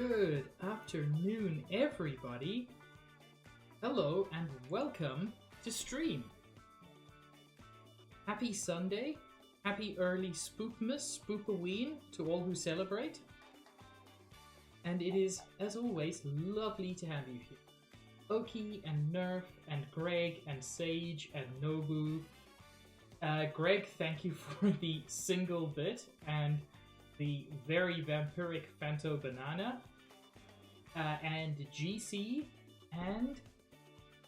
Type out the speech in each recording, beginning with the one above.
Good afternoon, everybody. Hello and welcome to stream. Happy Sunday. Happy early Spookmas, Spookaween to all who celebrate. And it is, as always, lovely to have you here. Oki and Nerf and Greg and Sage and Nobu. Greg, thank you for the single bit and the very vampiric Fanto Banana. And GC and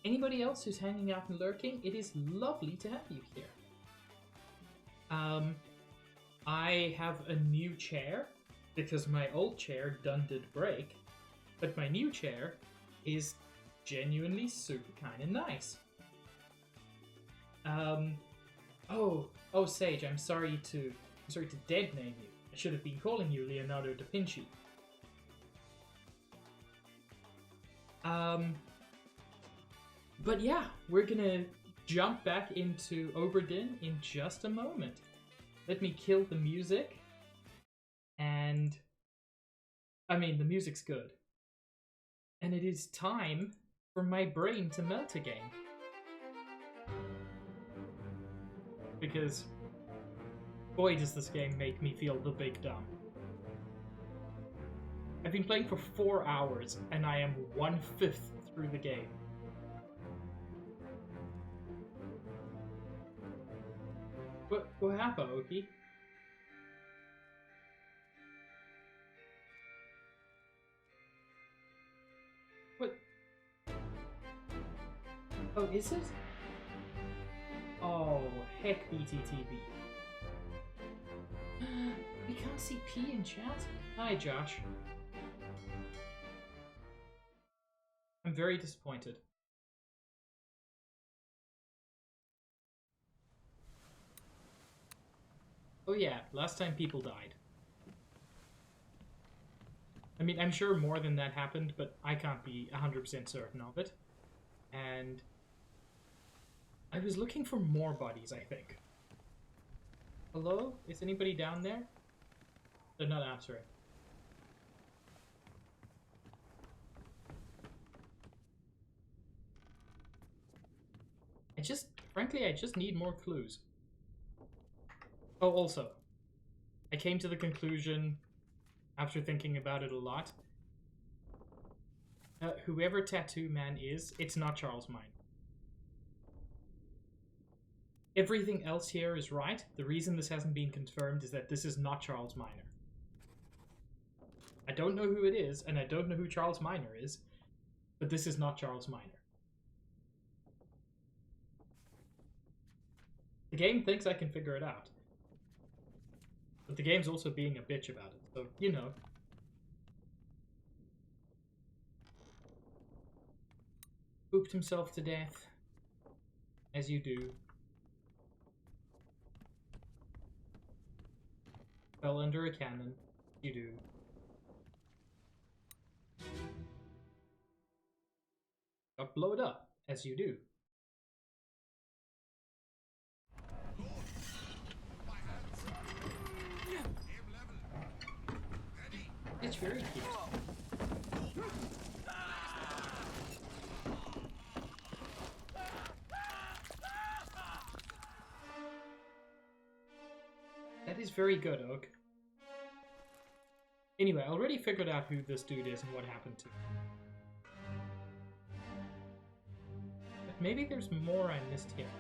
anybody else who's hanging out and lurking. It is lovely to have you here. I have a new chair because my old chair did break, but my new chair is genuinely super kind of nice. Oh, Sage, I'm sorry to dead name you. I should have been calling you Leonardo da Vinci. But yeah, we're gonna jump back into Obra Dinn in just a moment. Let me kill the music. And I mean, the music's good. And it is time for my brain to melt again. Because boy, does this game make me feel the big dumb. I've been playing for 4 hours and I am 1/5 through the game. What happened, Oki? What? Oh, is it? Oh, heck BTTB. We can't see P in chat? Hi, Josh. I'm very disappointed. Oh yeah, last time people died. I mean, I'm sure more than that happened, but I can't be 100% certain of it. And I was looking for more bodies, I think. Hello? Is anybody down there? They're not answering. Frankly, I just need more clues. Oh, also, I came to the conclusion, after thinking about it a lot, whoever Tattoo Man is, it's not Charles Miner. Everything else here is right. The reason this hasn't been confirmed is that this is not Charles Miner. I don't know who it is, and I don't know who Charles Miner is, but this is not Charles Miner. The game thinks I can figure it out. But the game's also being a bitch about it, so, you know. Pooped himself to death. As you do. Fell under a cannon. You do. Got blowed up. As you do. It's very cute. That is very good, Oak. Anyway, I already figured out who this dude is and what happened to him. But maybe there's more I missed here.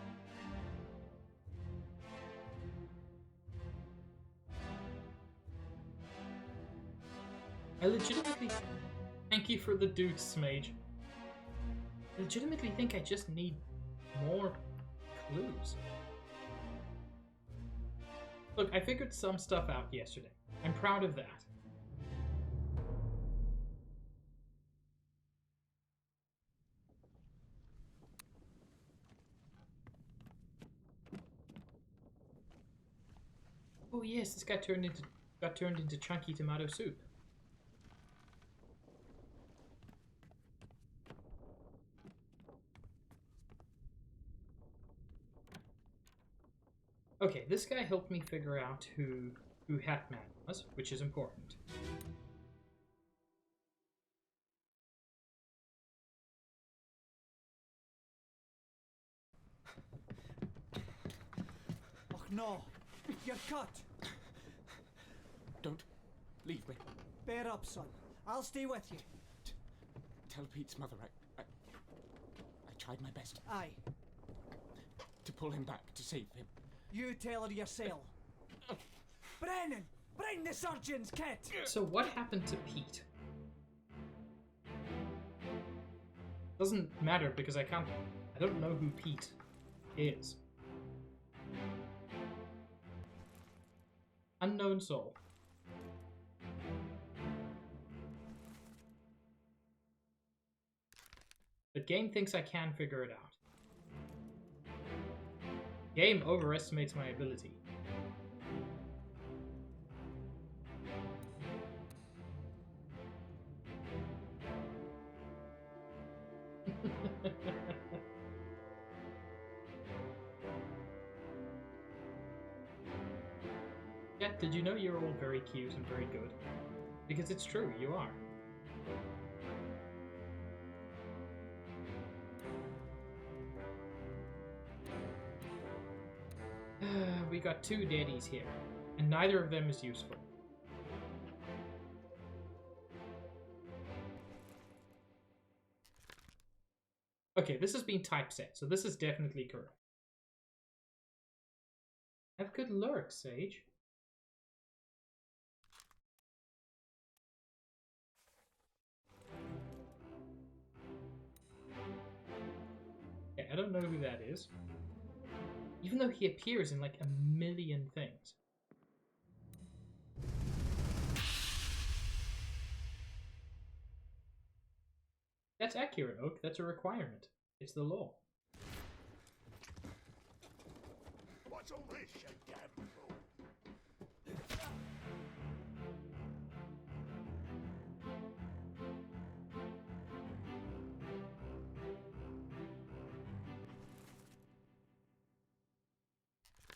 I legitimately... Thank you for the dukes, Smage. I legitimately think I just need more clues. Look, I figured some stuff out yesterday. I'm proud of that. Oh yes, this got turned into chunky tomato soup. Okay, this guy helped me figure out who Hatman was, which is important. No, you're cut. Don't leave me. Bear up, son. I'll stay with you. Tell Pete's mother I tried my best Aye, to pull him back, to save him. you tell her yourself. Brennan, bring the surgeon's kit. So what happened to Pete? Doesn't matter because I don't know who Pete is. Unknown soul. But game thinks I can figure it out. Game overestimates my ability. Yeah, did you know you're all very cute and very good? Because it's true, you are. We got two daddies here, and neither of them is useful. Okay, this has been typeset, so this is definitely correct. Have good lurk, Sage. Yeah, I don't know who that is. Even though he appears in like a million things. That's accurate, Oak. That's a requirement. It's the law. What's all this, you damn fool?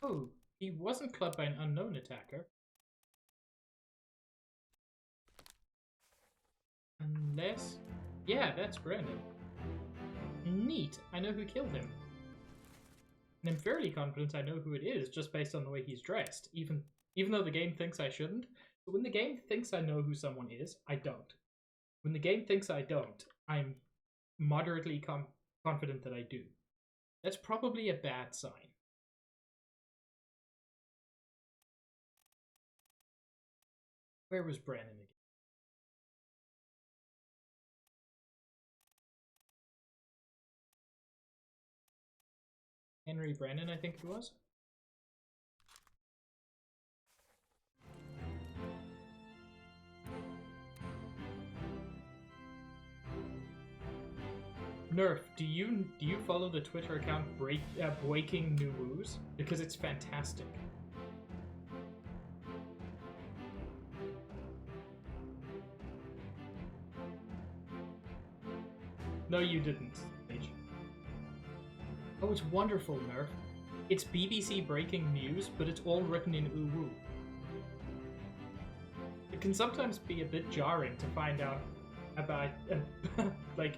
Oh, he wasn't clubbed by an unknown attacker. Unless... Yeah, that's Brennan. Neat, I know who killed him. And I'm fairly confident I know who it is, just based on the way he's dressed, even though the game thinks I shouldn't. But when the game thinks I know who someone is, I don't. When the game thinks I don't, I'm moderately confident that I do. That's probably a bad sign. Where was Brennan again? Henry Brennan, I think it was. Nerf, do you follow the Twitter account Breaking News? Because it's fantastic. No, you didn't, Paige. Oh, it's wonderful, Nerf. It's BBC Breaking News, but it's all written in Uwu. It can sometimes be a bit jarring to find out about, like,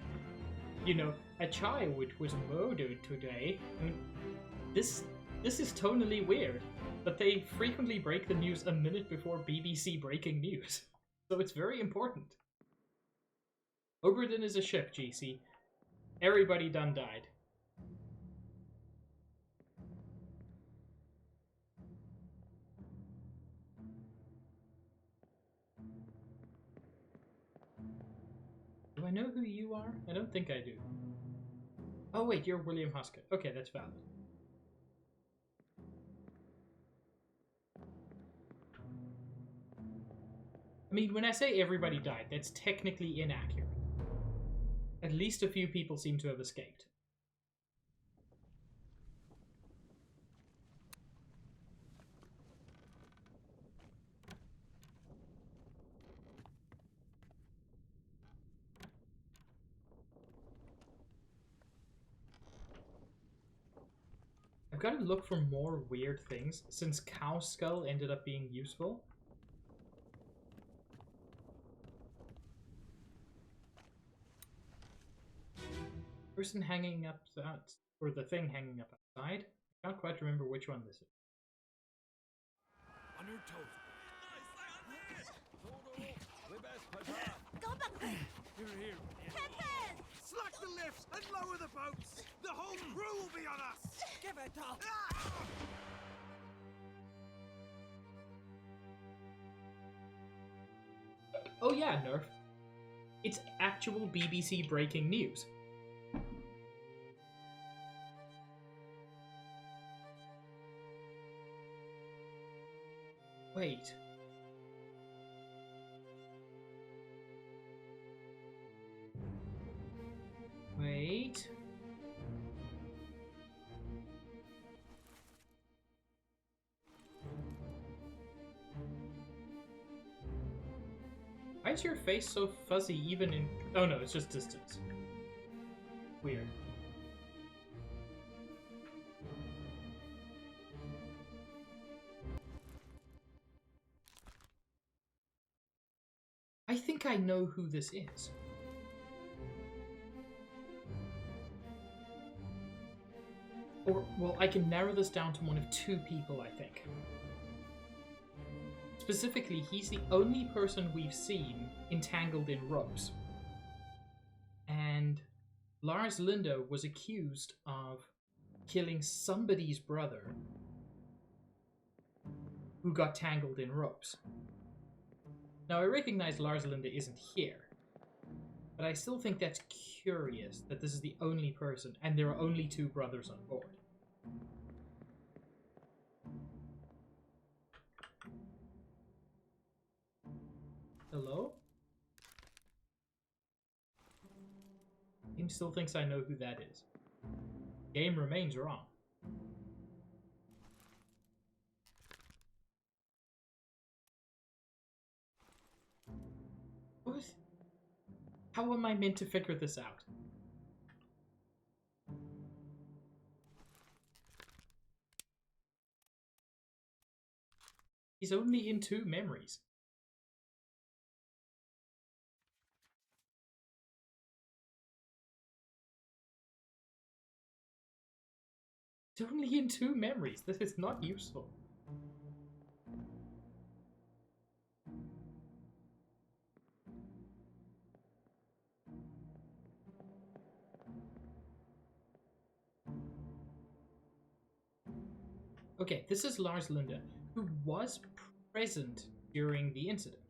you know, a child was murdered today. I mean, this is tonally weird, but they frequently break the news a minute before BBC Breaking News, so it's very important. Obra is a ship, GC. Everybody done died. Do I know who you are? I don't think I do. Oh wait, you're William Huskett. Okay, that's valid. I mean, when I say everybody died, that's technically inaccurate. At least a few people seem to have escaped. I've got to look for more weird things, since Cow Skull ended up being useful. Person hanging up that, or the thing hanging up outside. I can't quite remember which one this is. Go back there! Here. Captain! Slack the lifts and lower the boats! The whole crew will be on us! Give it up! Oh yeah, Nerf. It's actual BBC breaking news. Wait. Wait. Why is your face so fuzzy even in... Oh no, it's just distance. Weird. I think I know who this is. Or, well, I can narrow this down to one of two people, I think. Specifically, he's the only person we've seen entangled in ropes. And Lars Linde was accused of killing somebody's brother who got tangled in ropes. Now, I recognize Lars Linde isn't here, but I still think that's curious that this is the only person, and there are only two brothers on board. Hello? Game still thinks I know who that is. Game remains wrong. What? How am I meant to figure this out? He's only in two memories. He's only in two memories. This is not useful. Okay, this is Lars Linde, who was present during the incident.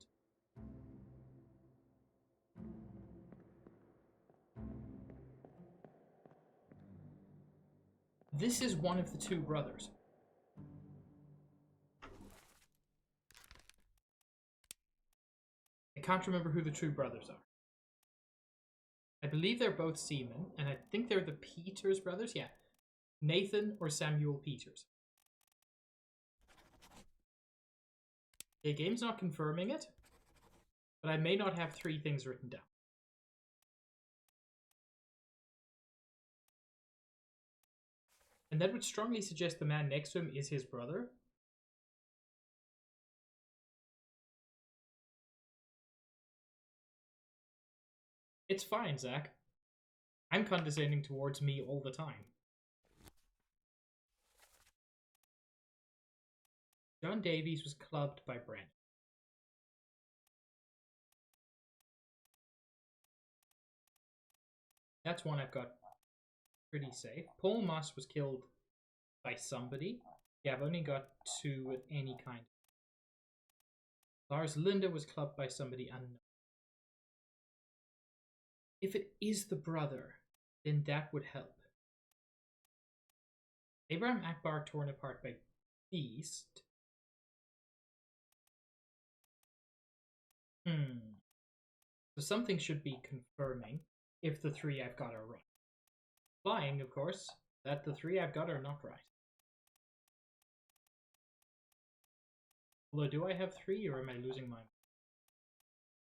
This is one of the two brothers. I can't remember who the two brothers are. I believe they're both seamen, and I think they're the Peters brothers. Yeah, Nathan or Samuel Peters. The game's not confirming it, but I may not have three things written down. And that would strongly suggest the man next to him is his brother. It's fine, Zach. I'm condescending towards me all the time. John Davies was clubbed by Brent. That's one I've got pretty safe. Paul Moss was killed by somebody. Yeah, I've only got two with any kind. Lars Linde was clubbed by somebody unknown. If it is the brother, then that would help. Abraham Akbar torn apart by Beast. So something should be confirming if the three I've got are right. Implying, of course, that the three I've got are not right. Although, do I have three, or am I losing mine?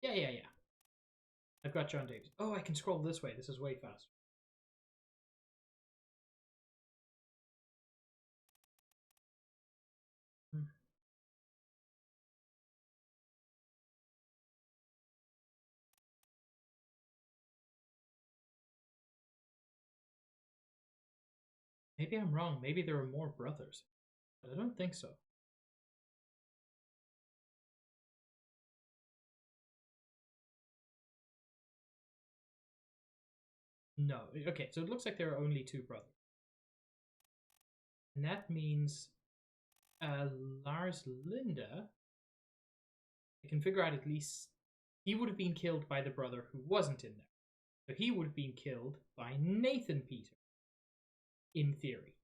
Yeah. I've got John Davies. Oh, I can scroll this way. This is way faster. Maybe I'm wrong. Maybe there are more brothers. But I don't think so. No. Okay, so it looks like there are only two brothers. And that means Lars Linda, I can figure out at least he would have been killed by the brother who wasn't in there. So he would have been killed by Nathan Peter, in theory.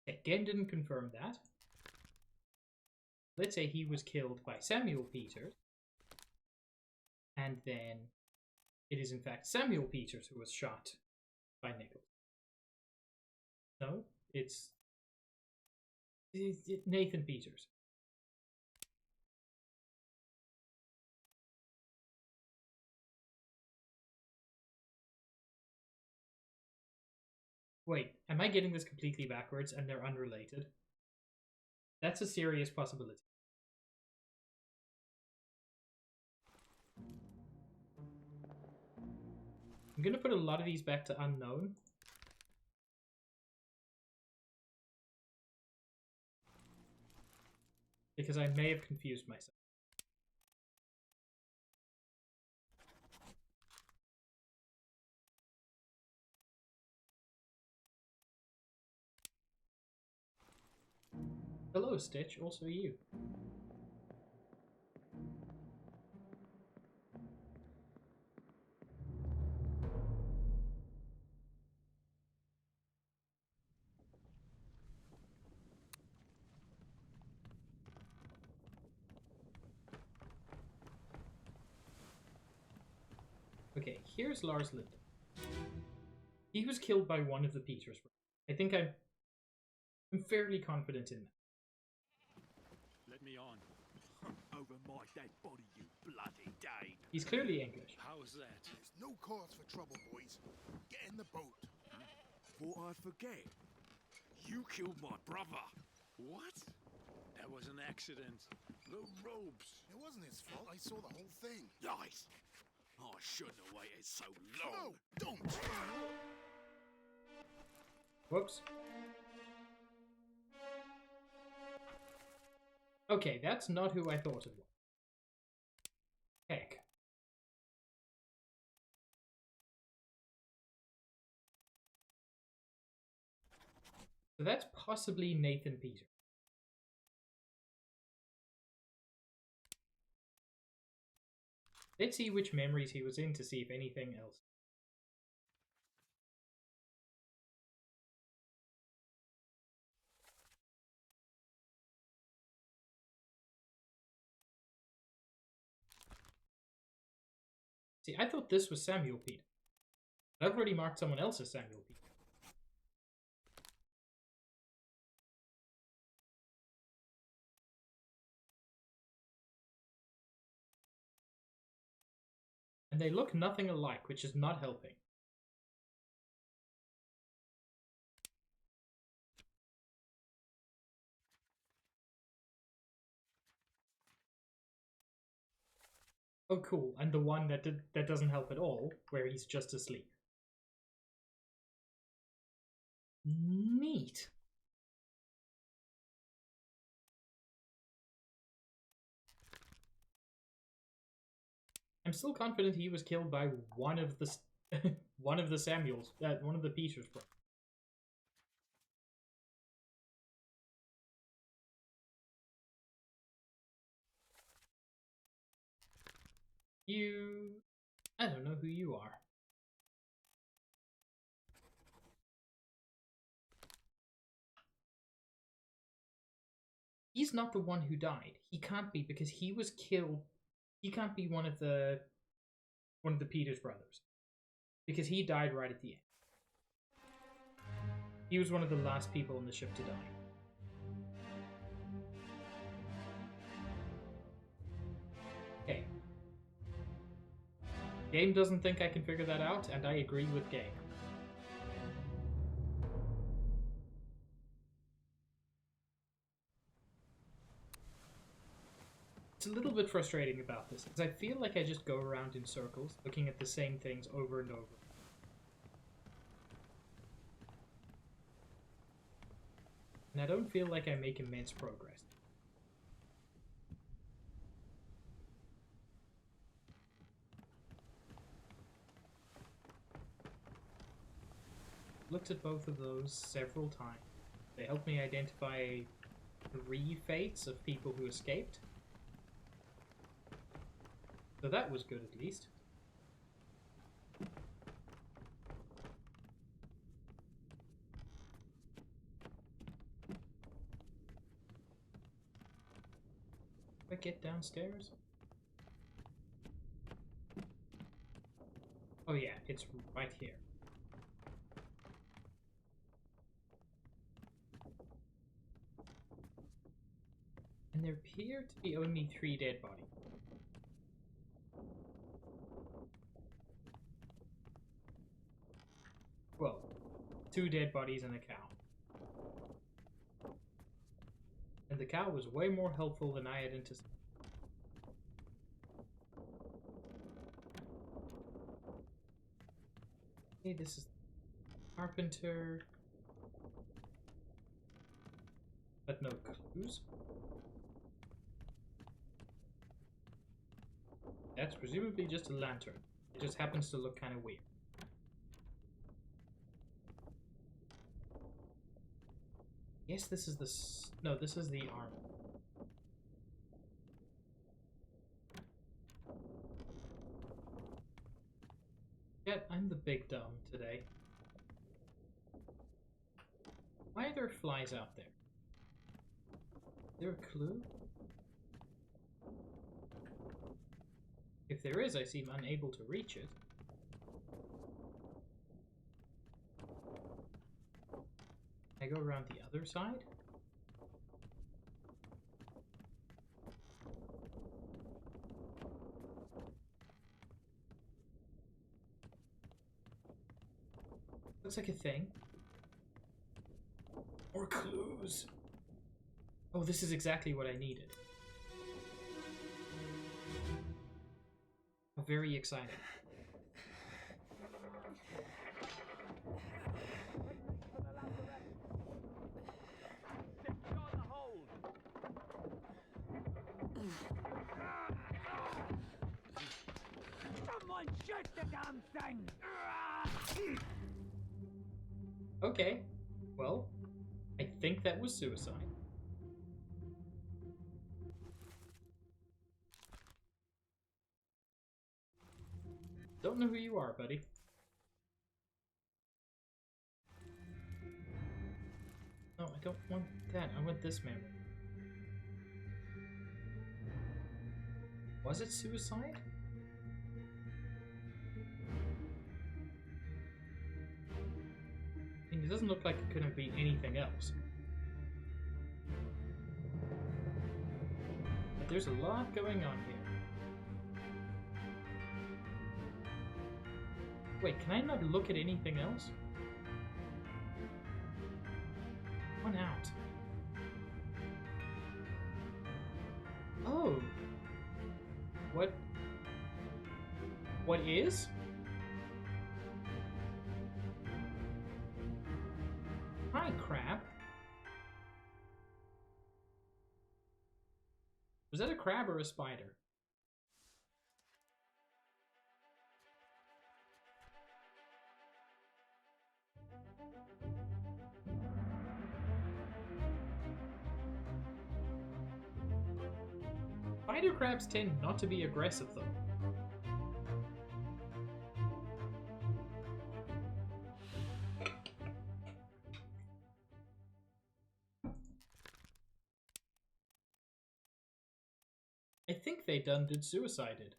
Again, didn't confirm that. Let's say he was killed by Samuel Peters, and then it is in fact Samuel Peters who was shot by Nichols. No, it's Nathan Peters. Wait, am I getting this completely backwards and they're unrelated? That's a serious possibility. I'm going to put a lot of these back to unknown. Because I may have confused myself. Hello, Stitch. Also you. Okay, here's Lars Linda. He was killed by one of the Peters. I think I'm fairly confident in that. Let me on. Over my dead body, you bloody Dane. He's clearly English. How's that? There's no cause for trouble, boys. Get in the boat. Thought I'd forget. You killed my brother. What? That was an accident. The robes. It wasn't his fault. I saw the whole thing. Lies. I shouldn't have waited so long. No, don't! Whoops. Okay, that's not who I thought it was. Heck. So that's possibly Nathan Peter. Let's see which memories he was in to see if anything else. See, I thought this was Samuel Peter. I've already marked someone else as Samuel Peter. And they look nothing alike, which is not helping. Oh, cool. And the one that doesn't help at all, where he's just asleep. Neat. I'm still confident he was killed by one of the one of the Samuels, one of the Peters. I don't know who you are. He's not the one who died. He can't be because he was killed. He can't be one of the Peters brothers because he died right at the end. He was one of the last people on the ship to die. Okay. Game doesn't think I can figure that out, and I agree with Game. It's a little bit frustrating about this, because I feel like I just go around in circles, looking at the same things over and over. And I don't feel like I make immense progress. Looked at both of those several times. They helped me identify 3 fates of people who escaped. So that was good at least. I get downstairs? Oh yeah, it's right here. And there appear to be only 3 dead bodies. Well, 2 dead bodies and a cow. And the cow was way more helpful than I had anticipated. Okay, this is carpenter. But no clues. That's presumably just a lantern. It just happens to look kind of weird. Yes, this is the... No, this is the arm. Yet, I'm the big dumb today. Why are there flies out there? Is there a clue? If there is, I seem unable to reach it. Can I go around the other side? Looks like a thing. More clues! Oh, this is exactly what I needed. Very exciting. Someone shoot the damn thing! Okay, well, I think that was suicide. Don't know who you are, buddy. No, I don't want that. I want this memory. Was it suicide? I mean, it doesn't look like it could have been anything else. But there's a lot going on here. Wait, can I not look at anything else? One out. Oh. What is? Hi, crab. Was that a crab or a spider? Spider crabs tend not to be aggressive, though. I think they done did suicided.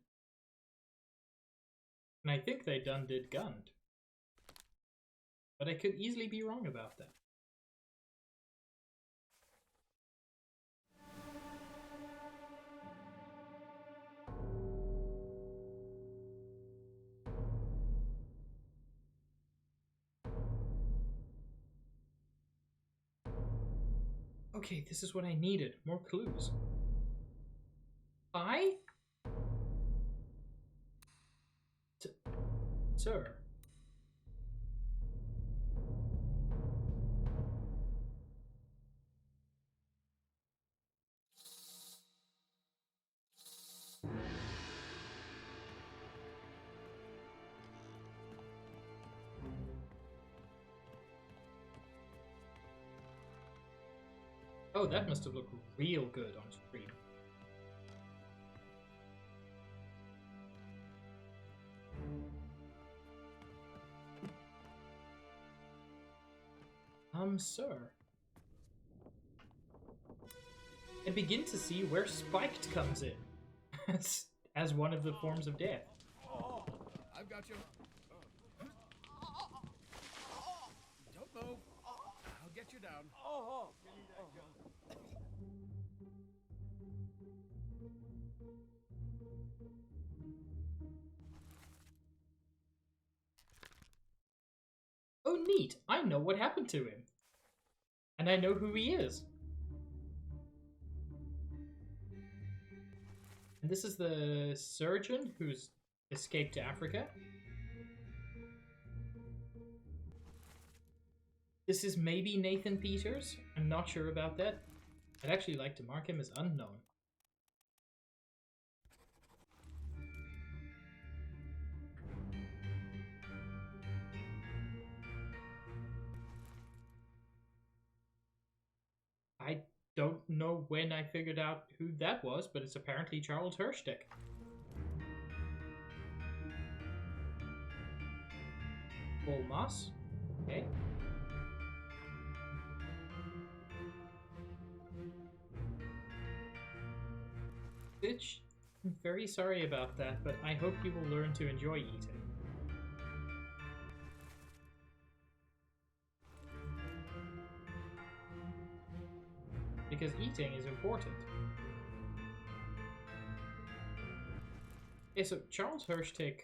And I think they done did gunned. But I could easily be wrong about that. Okay, this is what I needed. More clues. I? Sir. Oh, that must have looked real good on screen. Sir. I begin to see where spiked comes in as one of the forms of death. I've got you. Don't move. I'll get you down. Oh, neat. I know what happened to him. And I know who he is. And this is the surgeon who's escaped to Africa. This is maybe Nathan Peters. I'm not sure about that. I'd actually like to mark him as unknown. I don't know when I figured out who that was, but it's apparently Charles Hirschtick. Paul Moss. Okay. Bitch, I'm very sorry about that, but I hope you will learn to enjoy eating. Because eating is important. Okay, so Charles Hirschtick...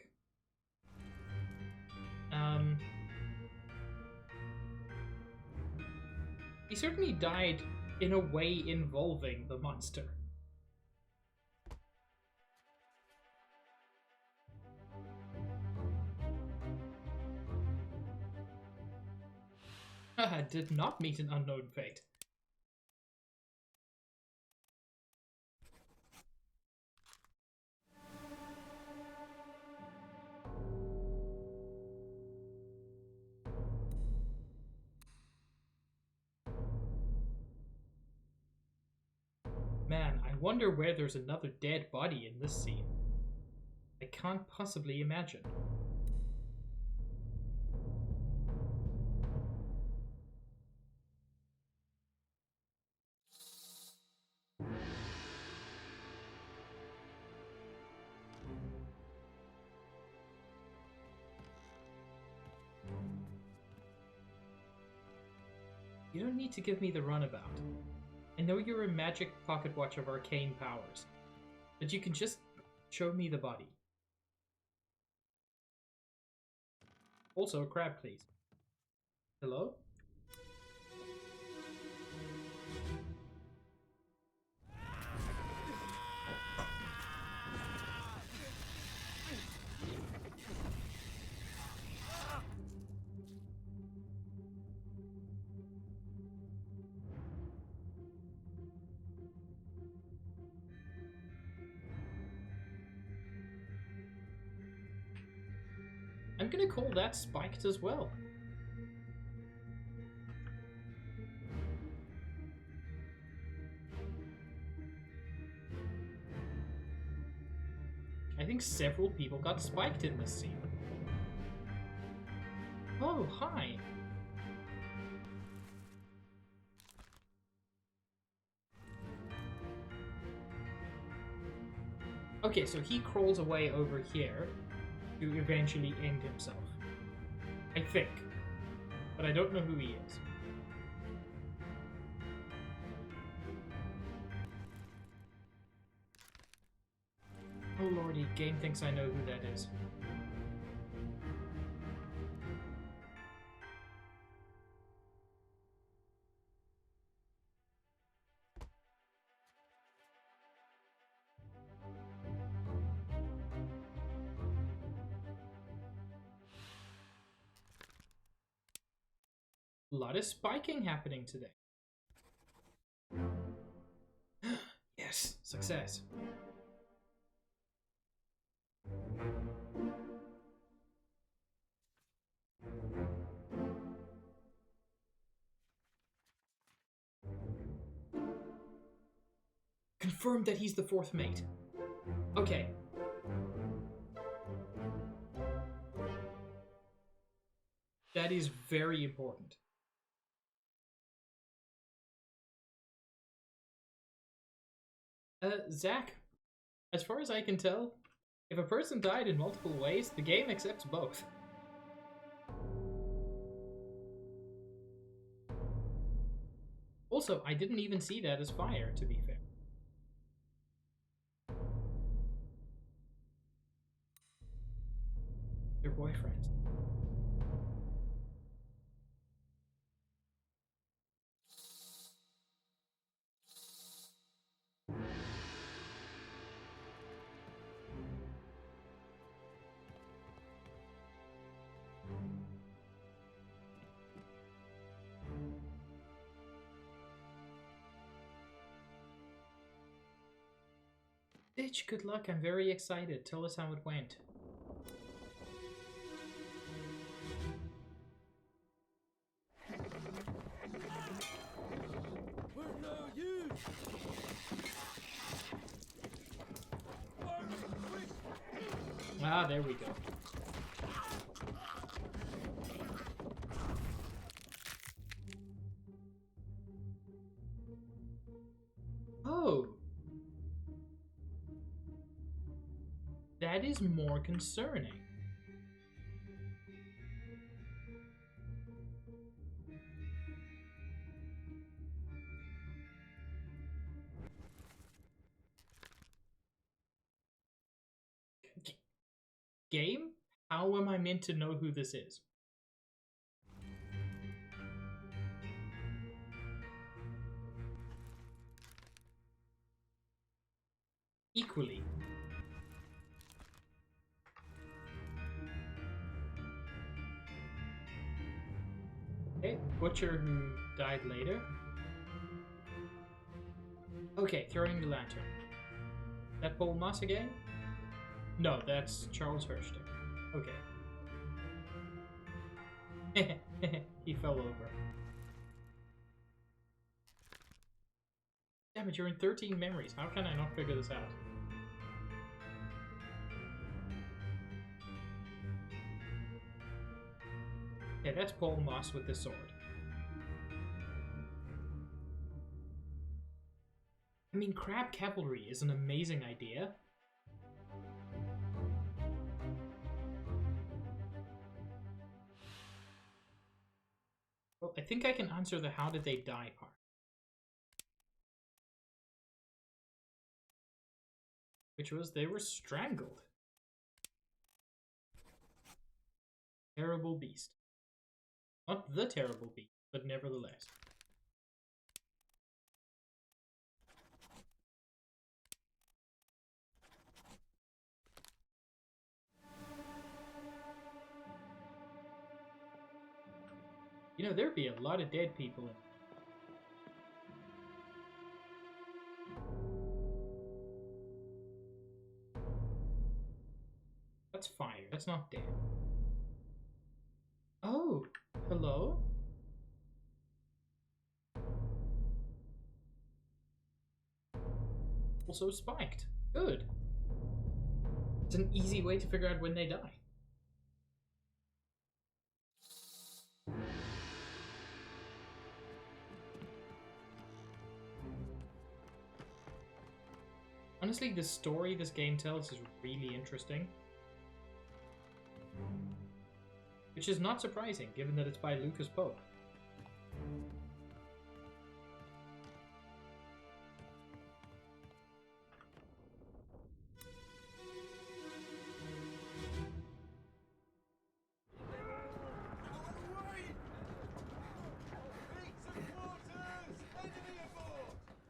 he certainly died in a way involving the monster. Haha, did not meet an unknown fate. Man, I wonder where there's another dead body in this scene. I can't possibly imagine. You don't need to give me the runabout. I know you're a magic pocket watch of arcane powers, but you can just show me the body. Also, a crab, please. Hello? I'm gonna call that spiked as well. I think several people got spiked in this scene. Oh, hi. Okay, so he crawls away over here to eventually end himself. I think. But I don't know who he is. Oh lordy, game thinks I know who that is. A lot of spiking happening today. Yes, success. confirmed that he's the fourth mate. Okay. That is very important. Zach, as far as I can tell, if a person died in multiple ways, the game accepts both. Also, I didn't even see that as fire, to be fair. Their boyfriends. Bitch, good luck. I'm very excited. Tell us how it went. Where are you? Ah, there we go. Oh. That is more concerning. Game? How am I meant to know who this is? Equally. Okay, Butcher who died later. Okay, throwing the lantern. That Paul Moss again? No, that's Charles Hershtick. Okay. He fell over. Damn it, you're in 13 memories. How can I not figure this out? Yeah, that's Paul Moss with the sword. I mean, crab cavalry is an amazing idea. Well, I think I can answer the how did they die part. Which was they were strangled. Terrible beast. Not the terrible beast, but nevertheless. You know, there'd be a lot of dead people in. That's fire. That's not dead. Oh, hello? Also spiked. Good. It's an easy way to figure out when they die. Honestly, the story this game tells is really interesting. Which is not surprising, given that it's by Lucas Pope.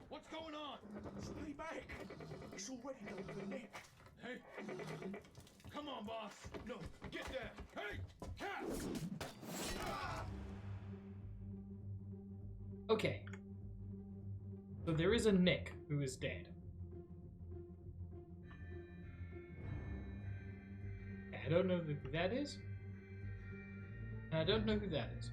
What's going on? Stay back. It's already done to the neck. Hey, come on, boss. No, get there. Hey, cat! Okay. So there is a Nick who is dead. I don't know who that is. And I don't know who that is.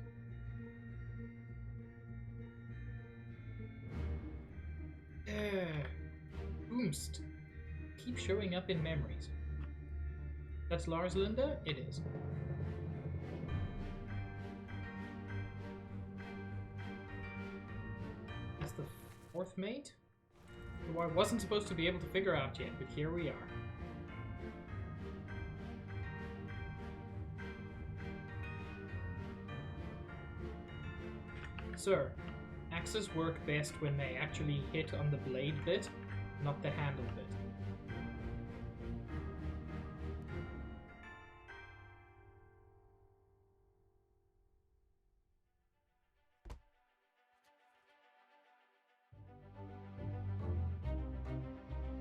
names keep showing up in memories. That's Lars Linda? It is. That's the fourth mate? Who I wasn't supposed to be able to figure out yet, but here we are. Sir, axes work best when they actually hit on the blade bit, not the handle bit.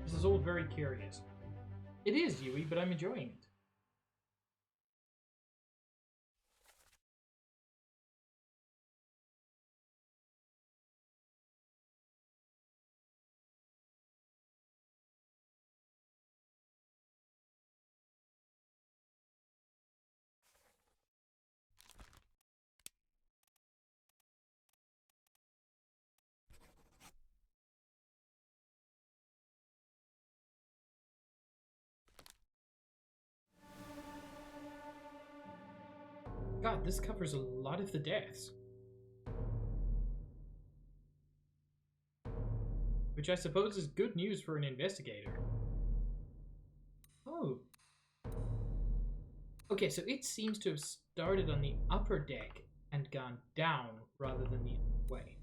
This is all very curious. It is, Yui, but I'm enjoying it. God, this covers a lot of the deaths. Which I suppose is good news for an investigator. Oh. Okay, so it seems to have started on the upper deck and gone down rather than the other way.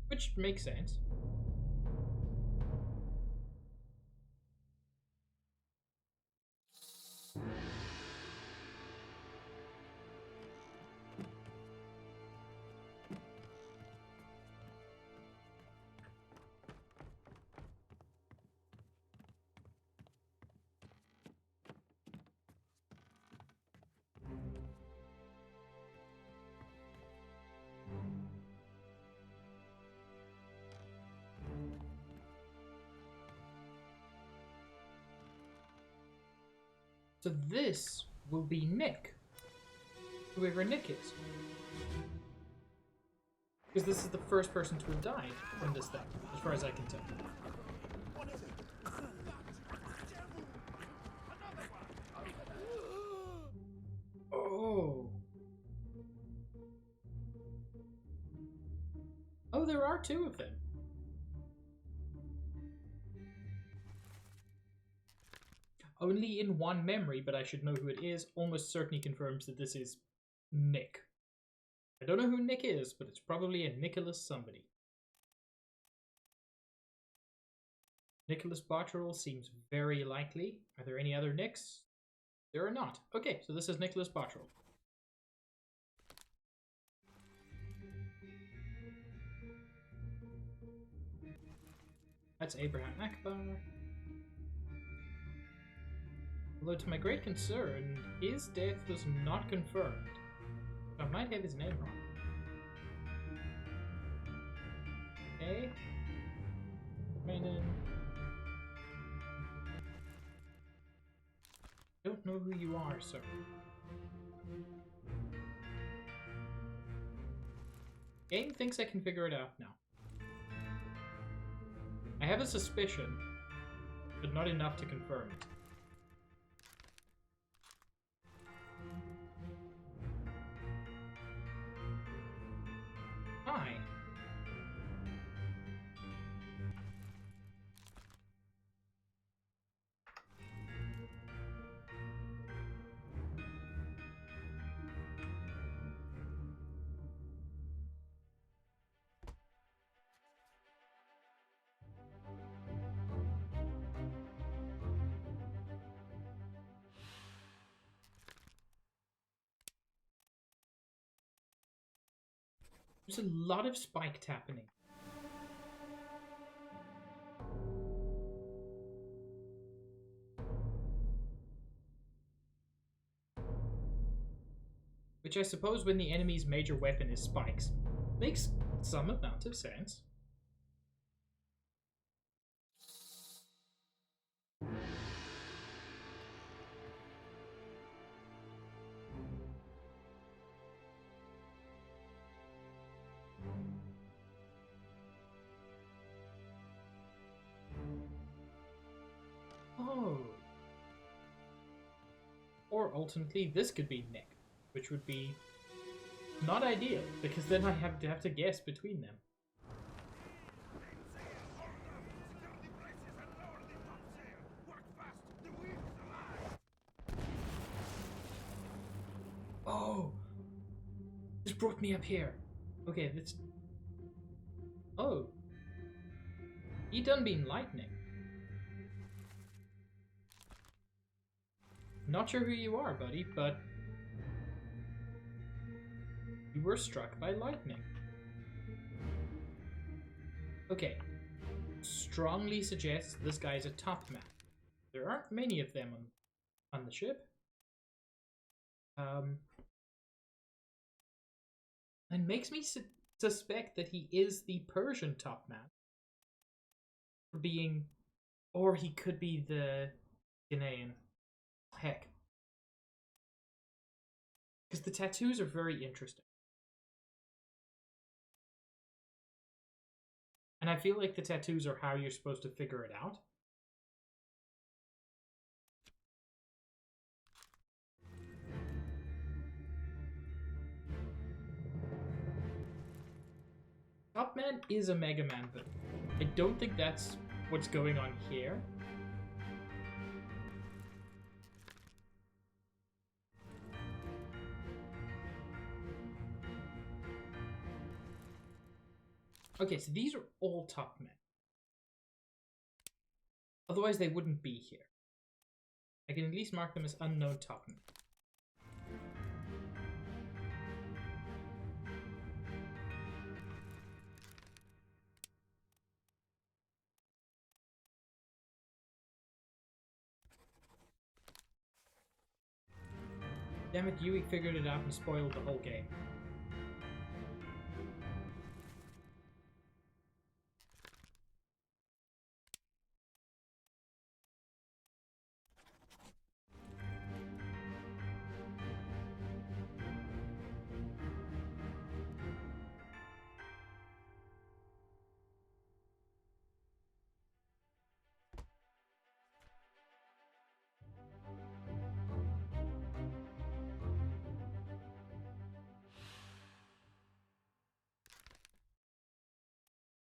Which makes sense. So this will be Nick. Whoever Nick is. Because this is the first person to have died from this thing, as far as I can tell. Oh. Oh, there are two of them. Only in one memory, but I should know who it is, almost certainly confirms that this is Nick. I don't know who Nick is, but it's probably a Nicholas somebody. Nicholas Botterill seems very likely. Are there any other Nicks? There are not. Okay, so this is Nicholas Botterill. That's Abraham Akbar. Although to my great concern, his death was not confirmed. I might have his name wrong. Okay. Rainen. Don't know who you are, sir. Game thinks I can figure it out now. I have a suspicion, but not enough to confirm it. Hi. There's a lot of spiked happening. Which I suppose when the enemy's major weapon is spikes, makes some amount of sense. Oh. Or alternately, this could be Nick, which would be not ideal, because then I have to guess between them. Oh! This brought me up here. Okay, that's... Oh. He done been lightning. Not sure who you are, buddy, but... you were struck by lightning. Okay. Strongly suggests this guy's a top man. There aren't many of them on the ship. And makes me suspect that he is the Persian top man. For being... or he could be the Ghanaian. Heck. Because the tattoos are very interesting. And I feel like the tattoos are how you're supposed to figure it out. Top Man is a Mega Man, but I don't think that's what's going on here. Okay, so these are all top men. Otherwise they wouldn't be here. I can at least mark them as unknown top men. Damn it, Yui figured it out and spoiled the whole game.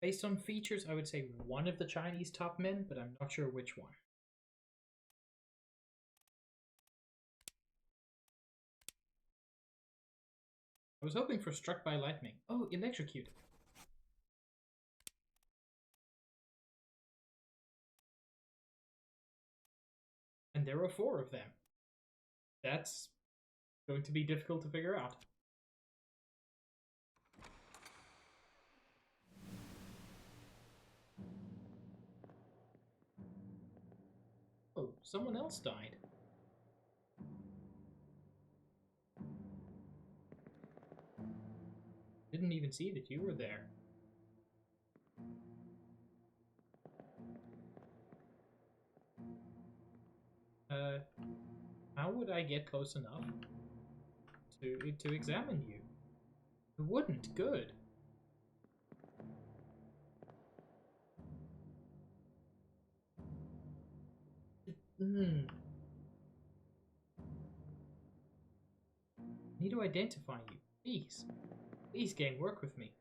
Based on features, I would say one of the Chinese top men, but I'm not sure which one. I was hoping for struck by lightning. Oh, electrocuted. And there are 4 of them. That's going to be difficult to figure out. Oh, someone else died. Didn't even see that you were there. How would I get close enough to examine you? I wouldn't. Good. Need to identify you. Please. Please, game, work with me.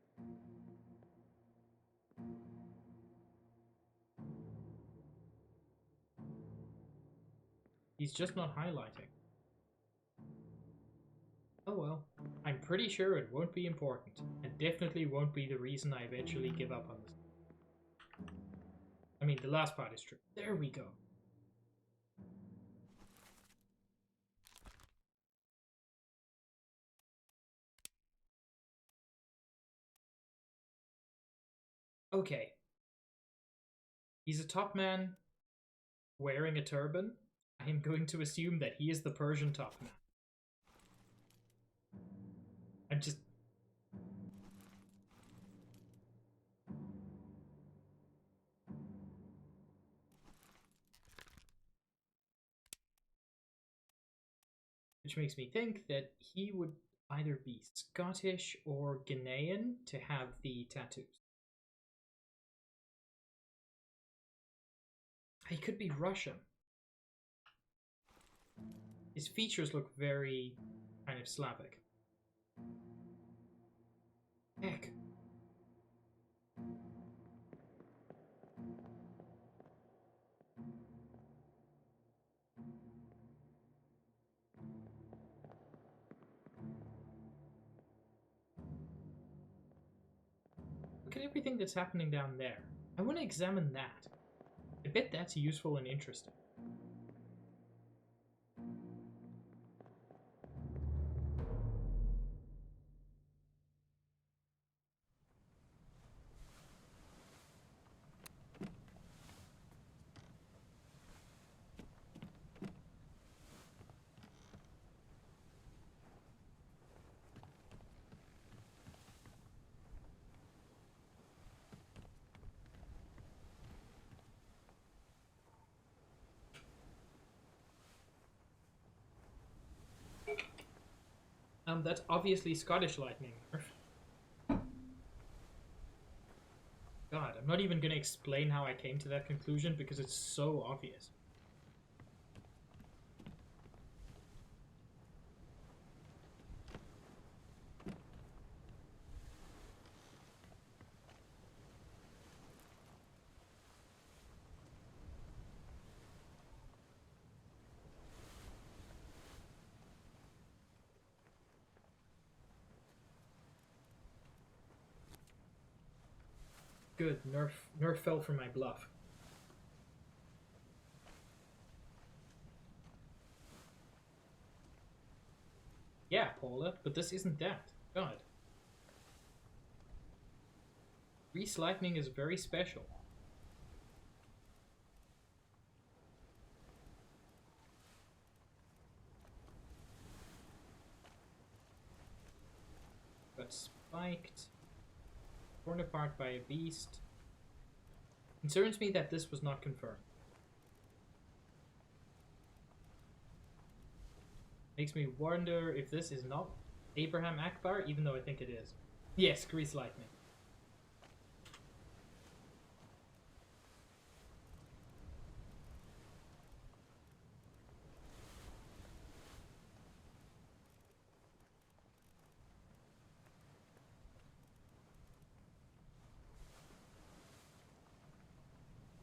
He's just not highlighting. Oh well. I'm pretty sure it won't be important, and definitely won't be the reason I eventually give up on this. I mean, the last part is true. There we go. Okay. He's a top man wearing a turban. I am going to assume that he is the Persian top man. I'm just... which makes me think that he would either be Scottish or Ghanaian to have the tattoos. He could be Russian. His features look very kind of Slavic. Heck. Look at everything that's happening down there. I want to examine that. I bet that's useful and interesting. That's obviously Scottish lightning. God, I'm not even going to explain how I came to that conclusion because it's so obvious. Good, Nerf fell for my bluff. Yeah, Paula, but this isn't that. God. Grease lightning is very special. Got spiked. Torn apart by a beast. Concerns me that this was not confirmed. Makes me wonder if this is not Abraham Akbar, even though I think it is. Yes, grease lightning.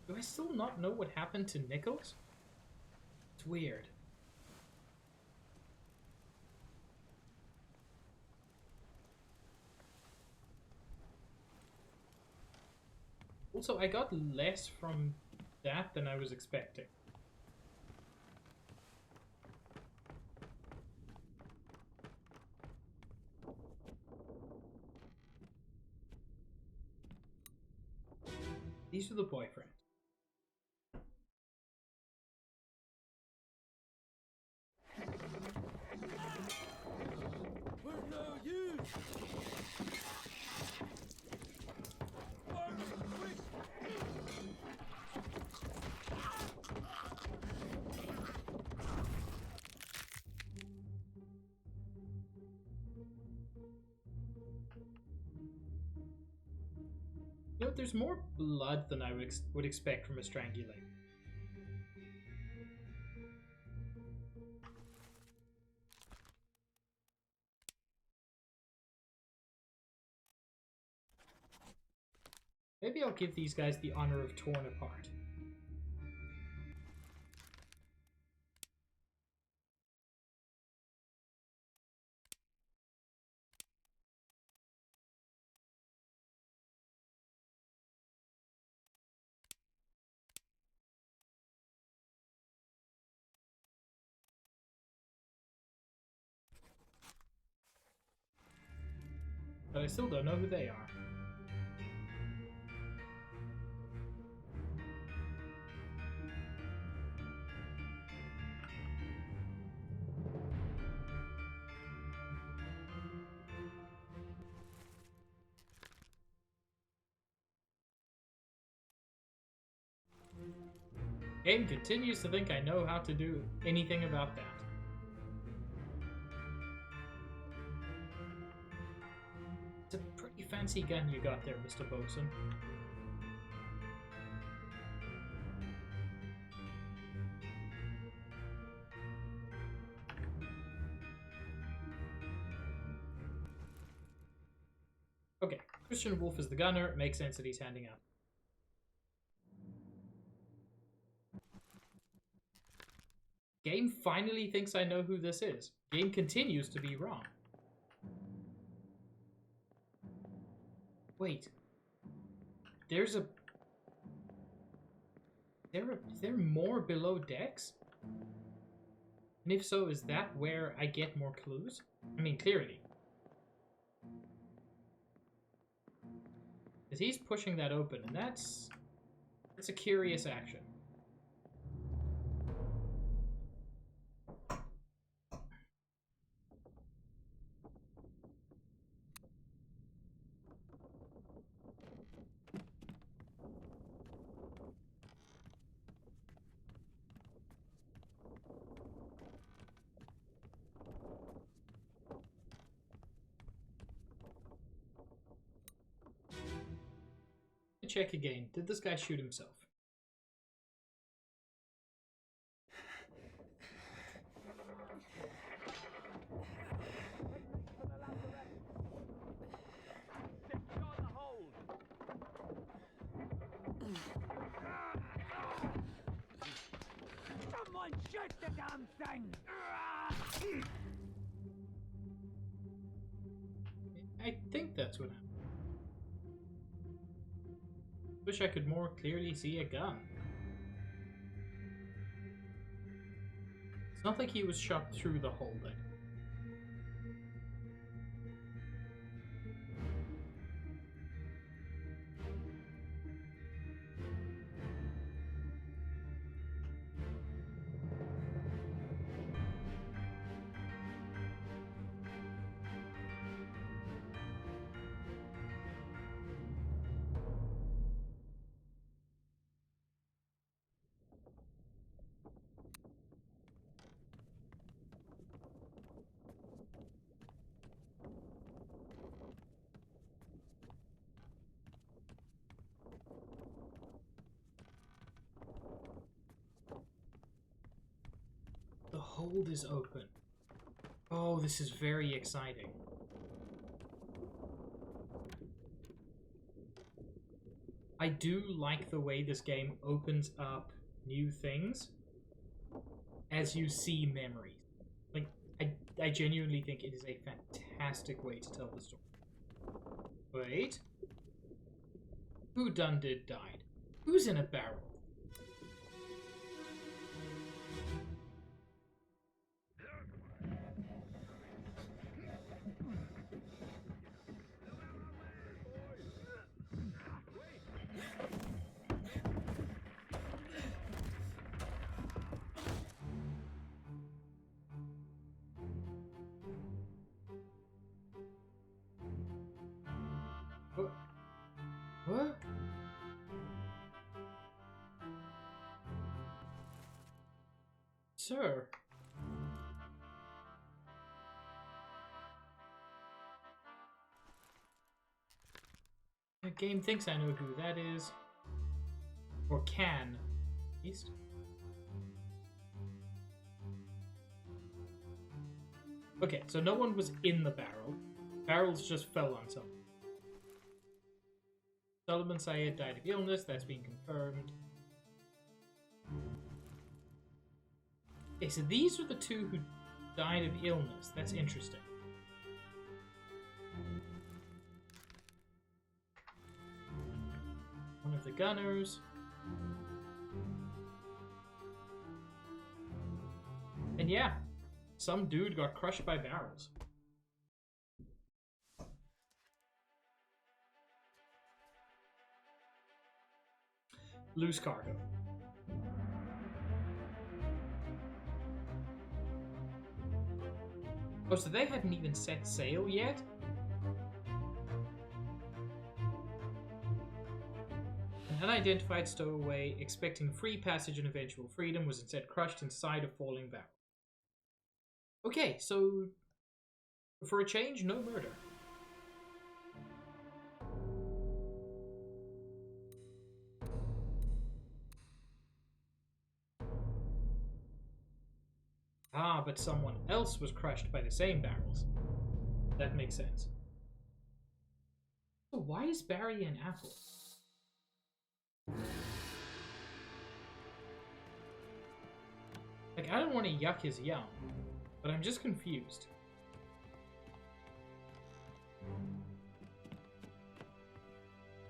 Do I still not know what happened to Nichols? It's weird. Also, I got less from that than I was expecting. These are the boyfriends. We're no use! You know, there's more blood than I would expect from a strangulate. Maybe I'll give these guys the honor of torn apart. But I still don't know who they are. Game continues to think I know how to do anything about that. It's a pretty fancy gun you got there, Mr. Bosun. Christian Wolf is the gunner. It makes sense that he's handing out. Game finally thinks I know who this is. Game continues to be wrong. Wait. Is there more below decks? And if so, is that where I get more clues? I mean, clearly. Because he's pushing that open, and that's a curious action. Check again. Did this guy shoot himself? Someone shoot the damn thing! I think that's what happened. Wish I could more clearly see a gun. It's not like he was shot through the hole then. The hold is open. Oh, this is very exciting. I do like the way this game opens up new things as you see memories. Like, I genuinely think it is a fantastic way to tell the story. Wait. Who done did died? Who's in a barrel? What? Sir? The game thinks I know who that is. Or can, at least. Okay, so no one was in the barrel. Barrels just fell on someone. Solomon Syed died of illness, that's been confirmed. Okay, so these are the two who died of illness. That's interesting. One of the gunners. And yeah, some dude got crushed by barrels. Loose cargo. Oh, so they hadn't even set sail yet? An unidentified stowaway expecting free passage and eventual freedom was instead crushed inside a falling barrel. Okay, so for a change, no murder. Ah, but someone else was crushed by the same barrels. That makes sense. So why is Barry an apple? Like, I don't want to yuck his yum, but I'm just confused.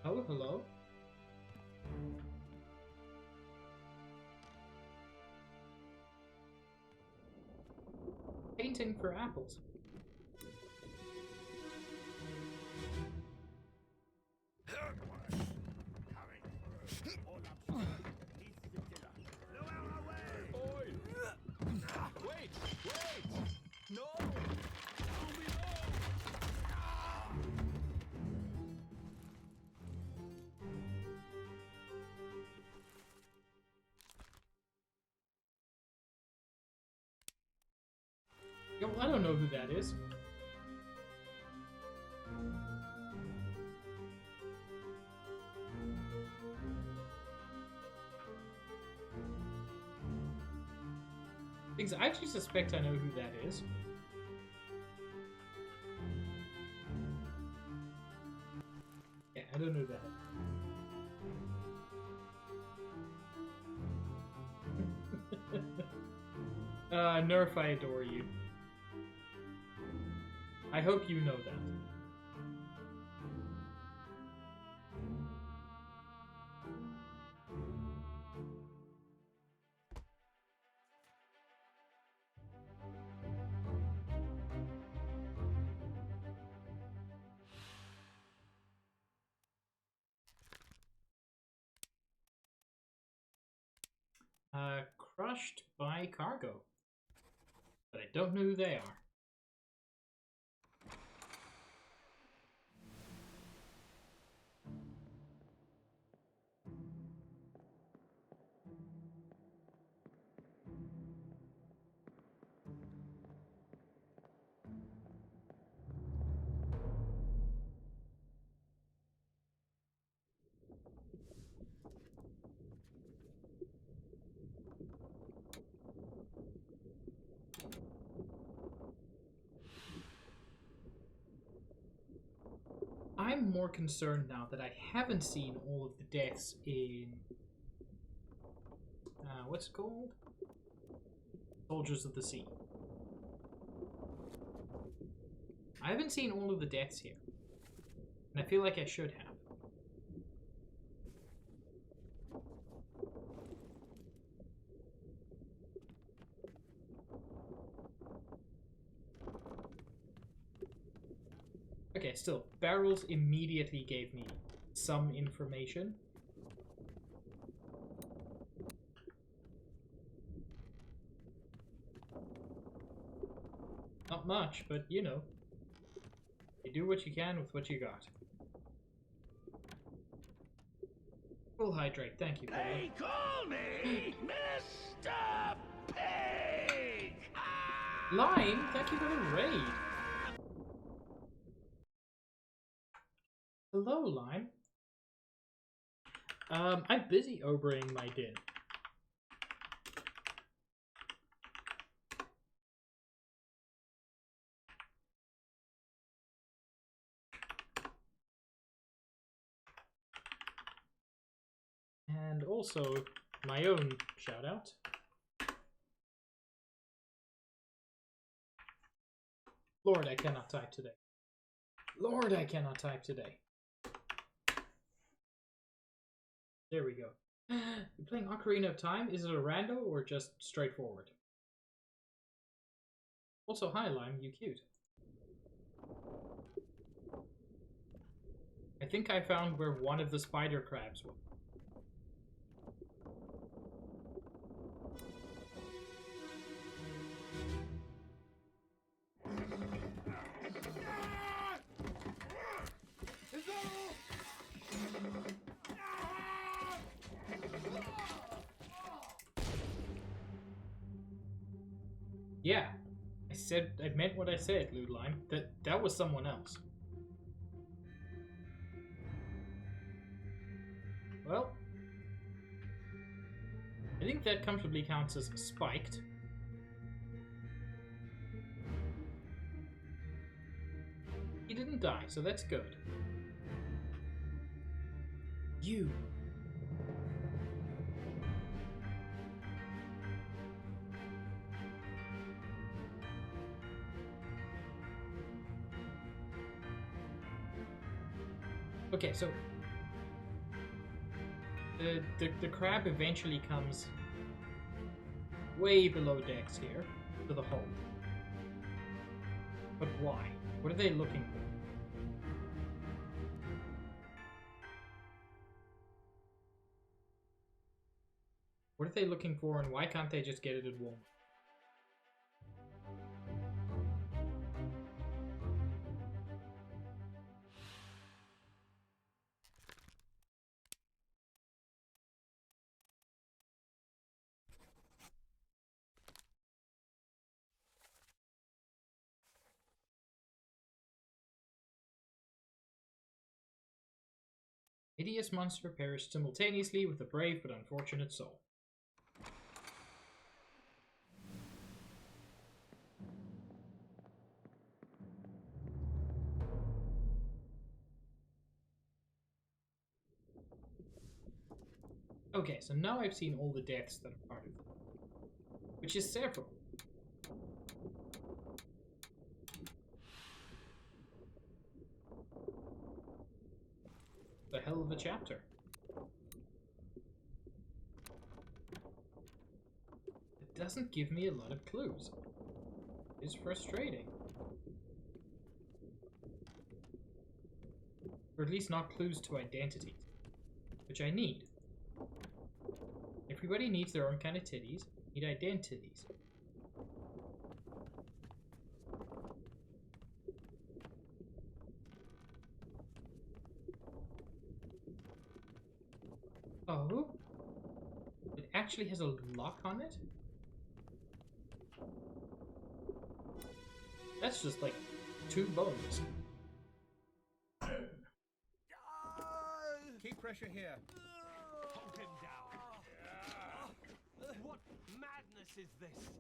Oh, hello? Painting for apples. Wait! No! Yo, I don't know who that is. Things I actually suspect I know who that is. Yeah, I don't know that. Nerf, I adore you. I hope you know that. Crushed by cargo. But I don't know who they are. I'm more concerned now that I haven't seen all of the deaths in... what's it called? Soldiers of the Sea. I haven't seen all of the deaths here. And I feel like I should have. Okay, still, barrels immediately gave me some information. Not much, but you know. You do what you can with what you got. Full hydrate, thank you, They call me Mr. Pig! Lime, thank you for the raid. Hello, Lime. I'm busy Obraing my Dinn. And also, my own shout out. Lord, I cannot type today. Lord, I cannot type today. There we go. You're playing Ocarina of Time? Is it a rando or just straightforward? Also, hi Lime, you cute. I think I found where one of the spider crabs was. Yeah, I meant what I said, Ludlime. That was someone else. Well, I think that comfortably counts as spiked. He didn't die, so that's good. You. Okay, so the crab eventually comes way below decks here to the hold. But why? What are they looking for? What are they looking for, and why can't they just get it at Walmart? Hideous monster perished simultaneously with a brave but unfortunate soul. Okay, so now I've seen all the deaths that are part of it, which is several. The hell of a chapter. It doesn't give me a lot of clues. It's frustrating. Or at least not clues to identities, which I need. Everybody needs their own kind of titties. I need identities. Oh, it actually has a lock on it? That's just like 2 bones. Keep pressure here. Hold him down. What madness is this?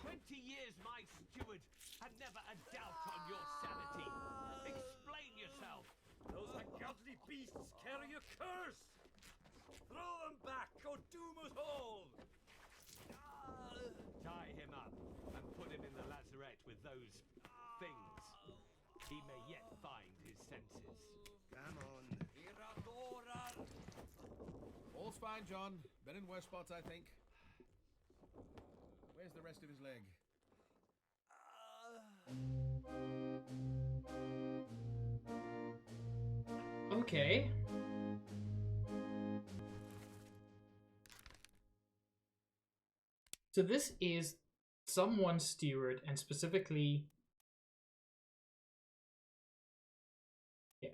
20 years my steward, and never a doubt on your sanity. Explain yourself. Those ungodly beasts carry a curse! Throw them back or doom us all! Tie him up and put him in the lazarette with those things. He may yet find his senses. Come on. All's fine, John. Been in worse spots, I think. Where's the rest of his leg? Okay. So this is someone's steward, and specifically... Yeah.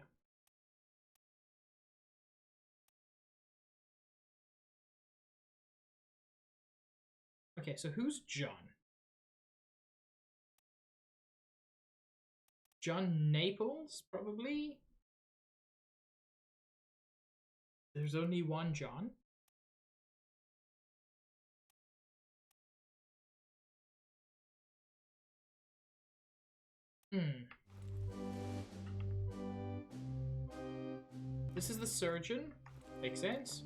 Okay, so who's John? John Naples, probably? There's only one John? This is the surgeon. Makes sense.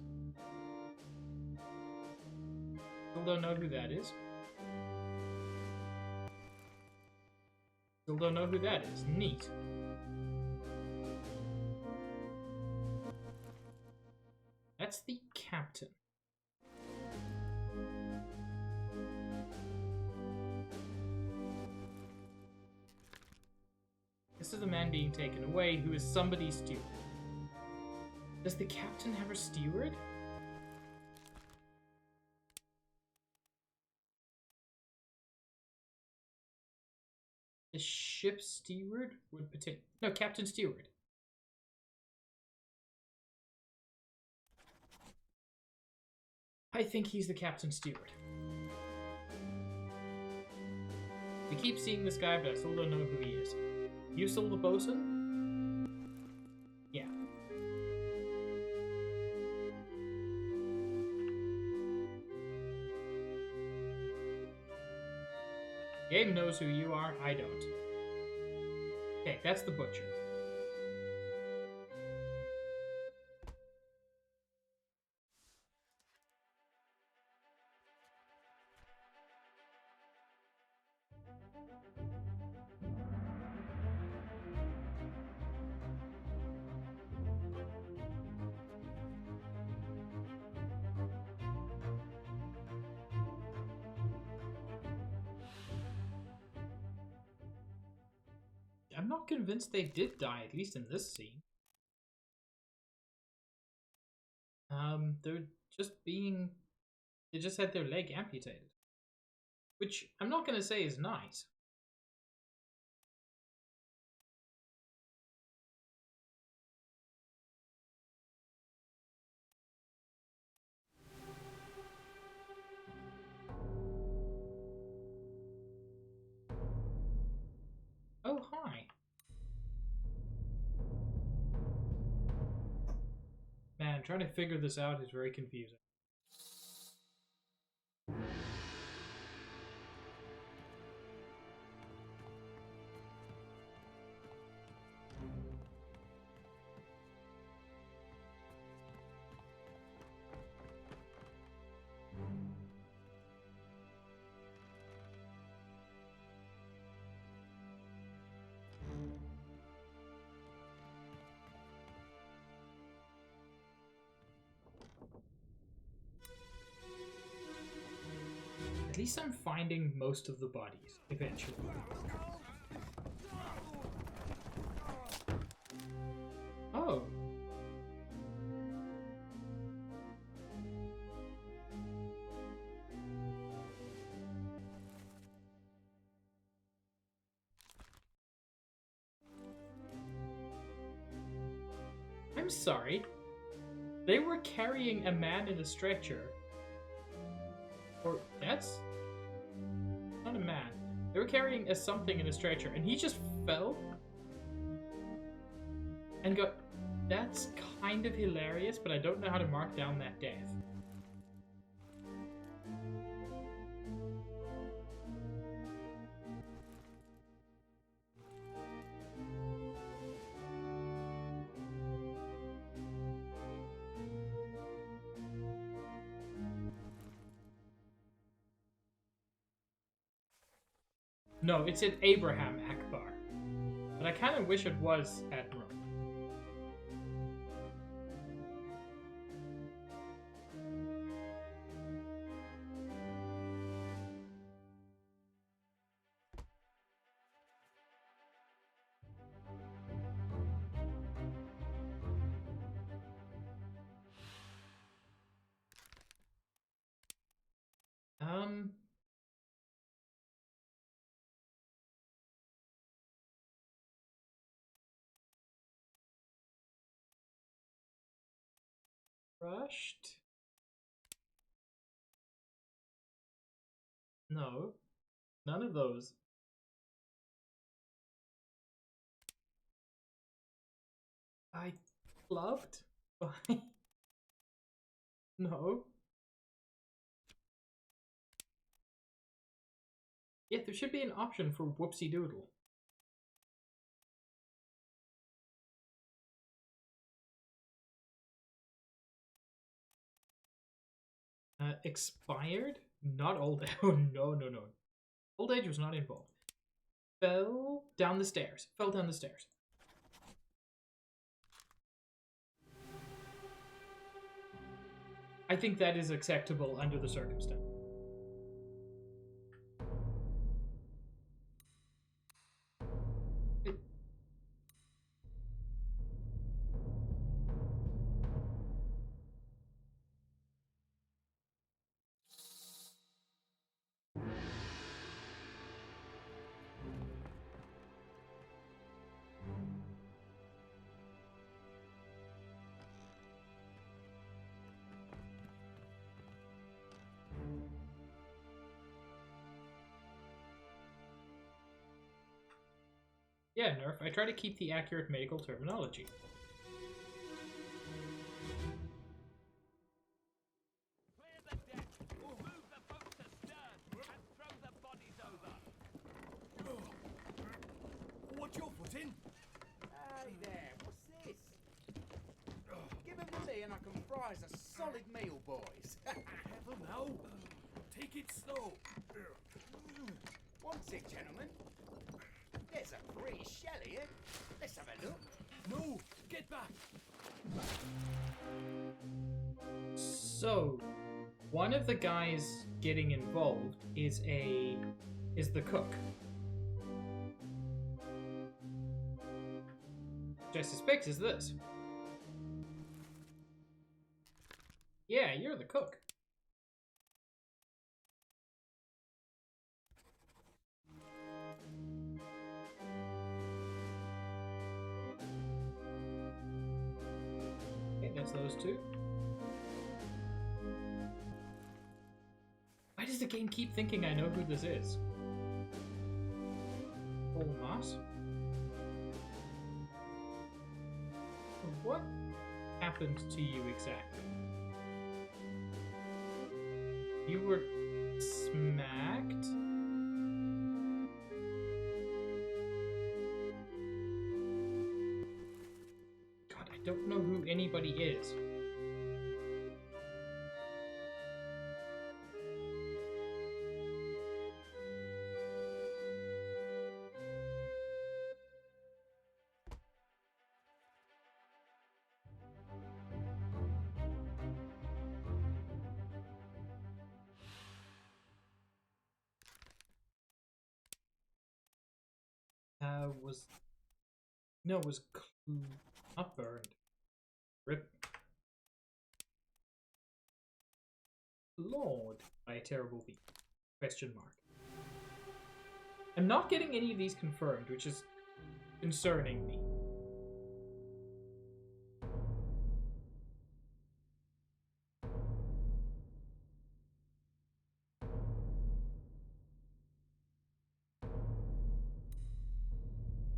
Still don't know who that is. Still don't know who that is. Neat. That's the captain. This is the man being taken away who is somebody's steward. Does the captain have a steward? The ship's steward would potentially... No, captain steward. I think he's the captain steward. We keep seeing this guy, but I still don't know who he is. You still the bosun? Yeah. Game knows who you are, I don't. Okay, that's the butcher. I'm not convinced they did die, at least in this scene. They're just being... They just had their leg amputated. Which I'm not gonna say is nice. Oh, hi. Man, trying to figure this out is very confusing. At least I'm finding most of the bodies, eventually. Oh. I'm sorry. They were carrying a man in a stretcher. Or that's not a man. They were carrying something in a stretcher, and he just fell and got. That's kind of hilarious, but I don't know how to mark down that death. No, it's at Abraham Akbar. But I kind of wish it was Admiral. Rushed? No. None of those. I clubbed? By... No. Yeah, there should be an option for whoopsie doodle. Expired? Not old age. Oh, no, no, no. Old age was not involved. Fell down the stairs. Fell down the stairs. I think that is acceptable under the circumstance. Yeah, Nerf, I try to keep the accurate medical terminology. Clear the deck. Move the boat to stern and throw the bodies over. What's your foot in? Hey there, what's this? Give them to me and I can fry us a solid meal, boys. Careful now. Take it slow. What's it, gentlemen? There's a pretty shell here. Let's have a look. No, get back. So, one of the guys getting involved is the cook. I suspect is this. Yeah, you're the cook. Okay, that's those two. Why does the game keep thinking I know who this is? Paul Moss? What happened to you exactly? You were smacked? God, I don't know who anybody is. Was not burned. Rip. Lord, by a terrible beat. Question mark. I'm not getting any of these confirmed, which is concerning me.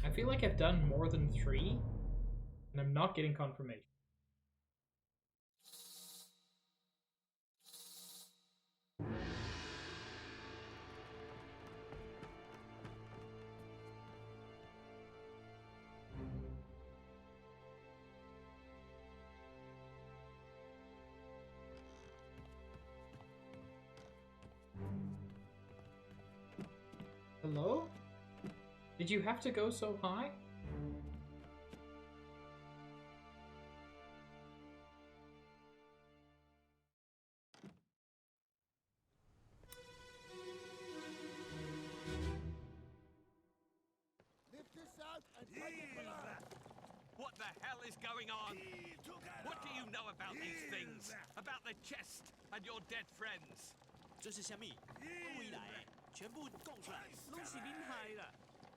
I feel like I've done more than 3, and I'm not getting confirmation. Hello? Did you have to go so high? Lift this out and take it below. What the hell is going on? What do you know about these things? About the chest and your dead friends? 这是虾米？未来全部供出来，拢是恁害啦！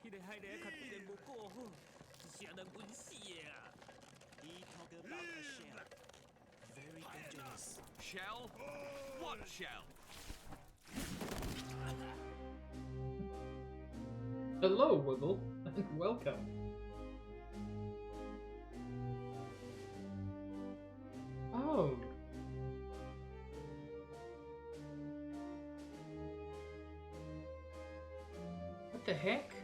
迄个害人较对人无过好，是啥人滚死的啊？He talk about a shell, very dangerous. Shell? What shell? Hello, Wiggle, and welcome. Oh. What the heck?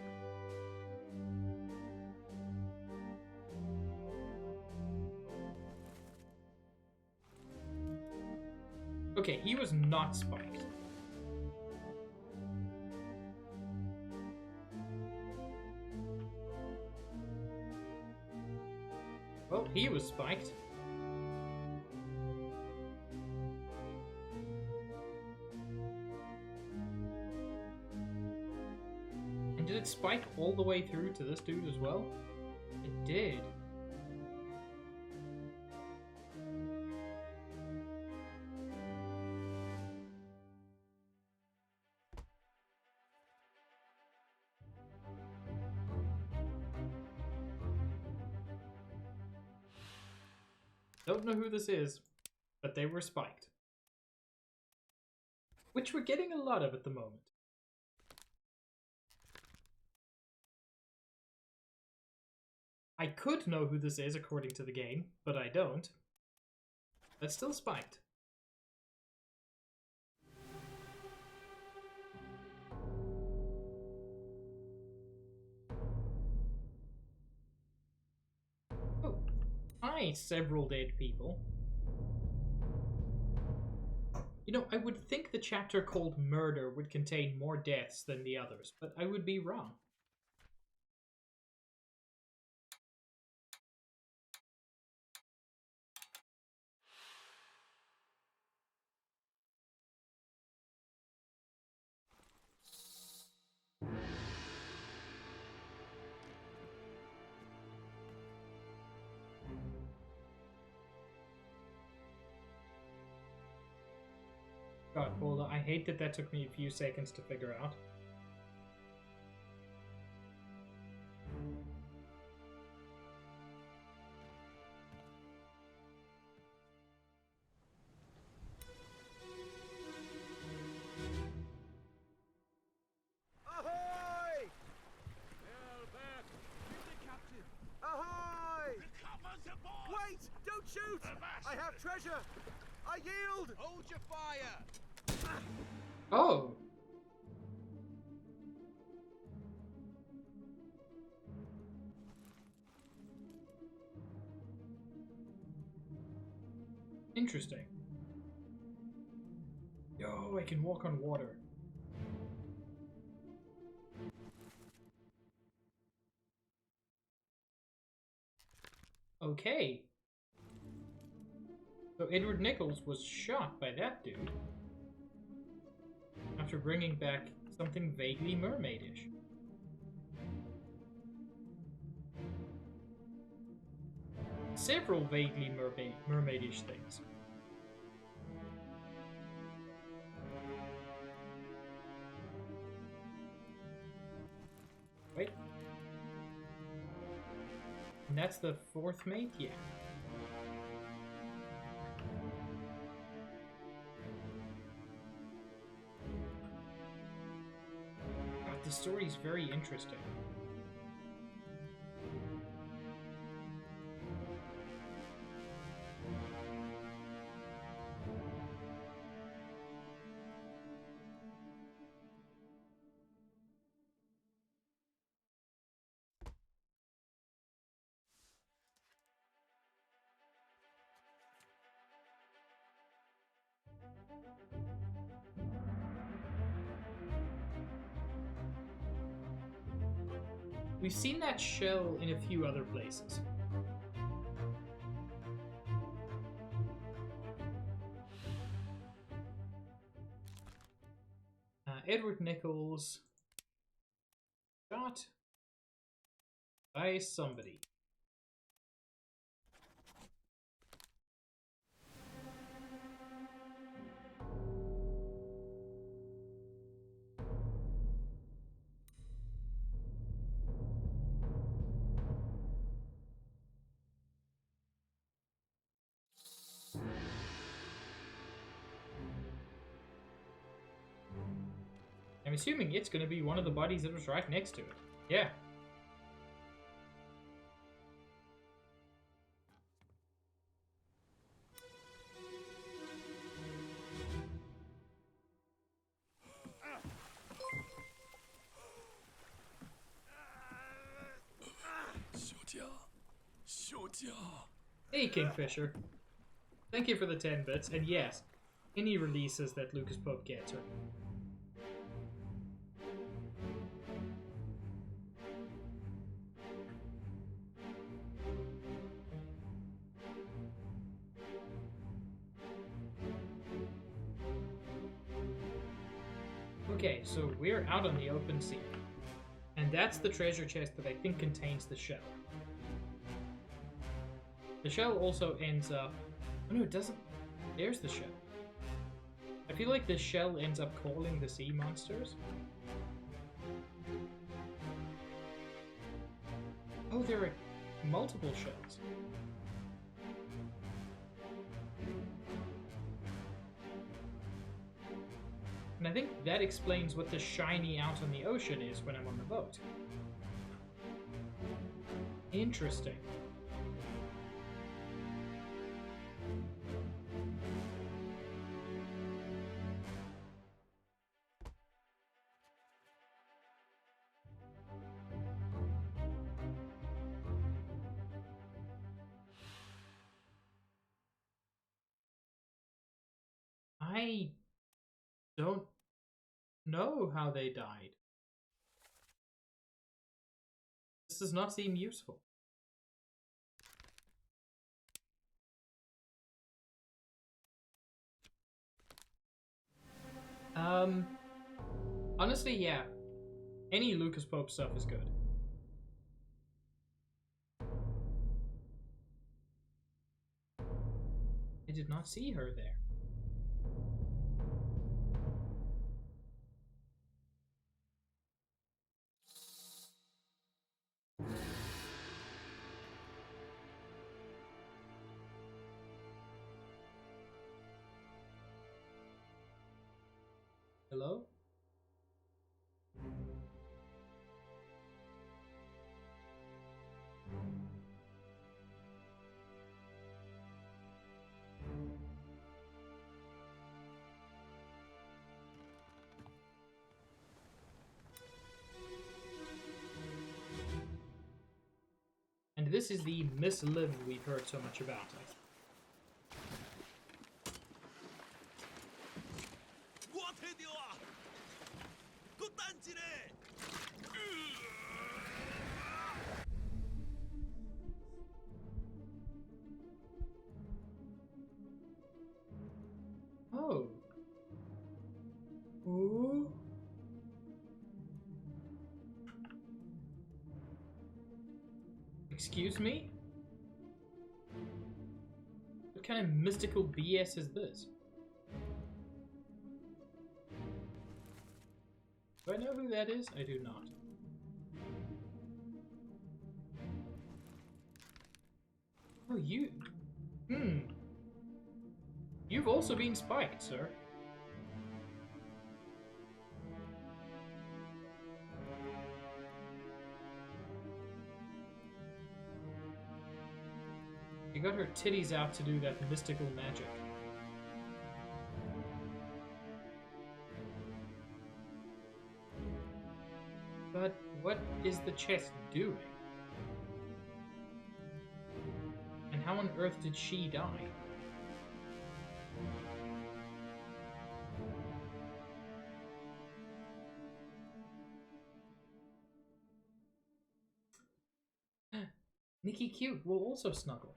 Okay, he was not spiked. Well, he was spiked. And did it spike all the way through to this dude as well? It did. Don't know who this is, but they were spiked. Which we're getting a lot of at the moment. I could know who this is according to the game, but I don't. But still spiked. Oh, hi, several dead people. You know, I would think the chapter called Murder would contain more deaths than the others, but I would be wrong. God, hold on. I hate that that took me a few seconds to figure out. Ahoy! Well, back. Captain. Ahoy! Recovers aboard! Wait! Don't shoot! I have treasure! I yield! Hold your fire! Oh! Interesting. Yo, I can walk on water. Okay. So Edward Nichols was shot by that dude after bringing back something vaguely mermaidish. Several vaguely mermaidish things. Wait. And that's the fourth mate? Yeah. God, the story's very interesting. We've seen that shell in a few other places. Edward Nichols shot by somebody. I'm assuming it's going to be one of the bodies that was right next to it. Yeah. Hey, Kingfisher. Thank you for the 10 bits, and yes, any releases that Lucas Pope gets are... Okay, so we're out on the open sea. And that's the treasure chest that I think contains the shell. The shell also ends up... Oh no, it doesn't. There's the shell. I feel like the shell ends up calling the sea monsters. Oh, there are multiple shells. And I think that explains what the shiny out on the ocean is when I'm on the boat. Interesting. I don't know how they died. This does not seem useful. Honestly, yeah. Any Lucas Pope stuff is good. I did not see her there. Hello? And this is the Miss Liv we've heard so much about. Oh. Ooh. Excuse me? What kind of mystical BS is this? Do I know who that is? I do not. Oh, you... You've also been spiked, sir. She got her titties out to do that mystical magic. But what is the chest doing? And how on earth did she die? Nikki Cute will also snuggle.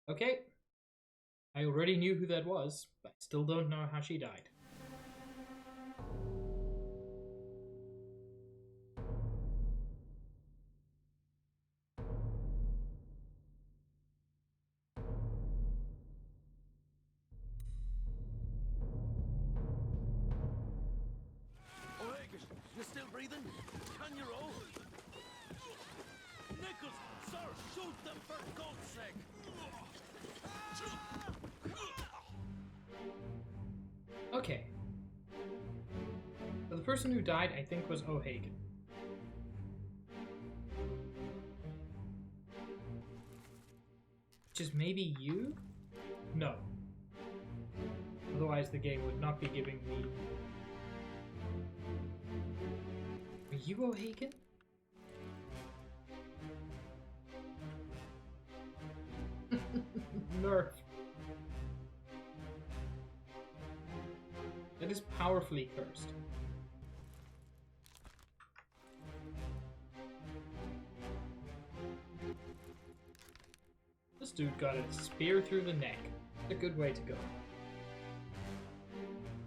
Okay. I already knew who that was, but I still don't know how she died. You still breathing? Can you roll? Nichols, sir, shoot them for God's sake! Okay. So the person who died, I think, was O'Hagan. Which is maybe you? No. Otherwise the game would not be giving me... Are you O'Hagan? Nerf. That is powerfully cursed. This dude got a spear through the neck. That's a good way to go.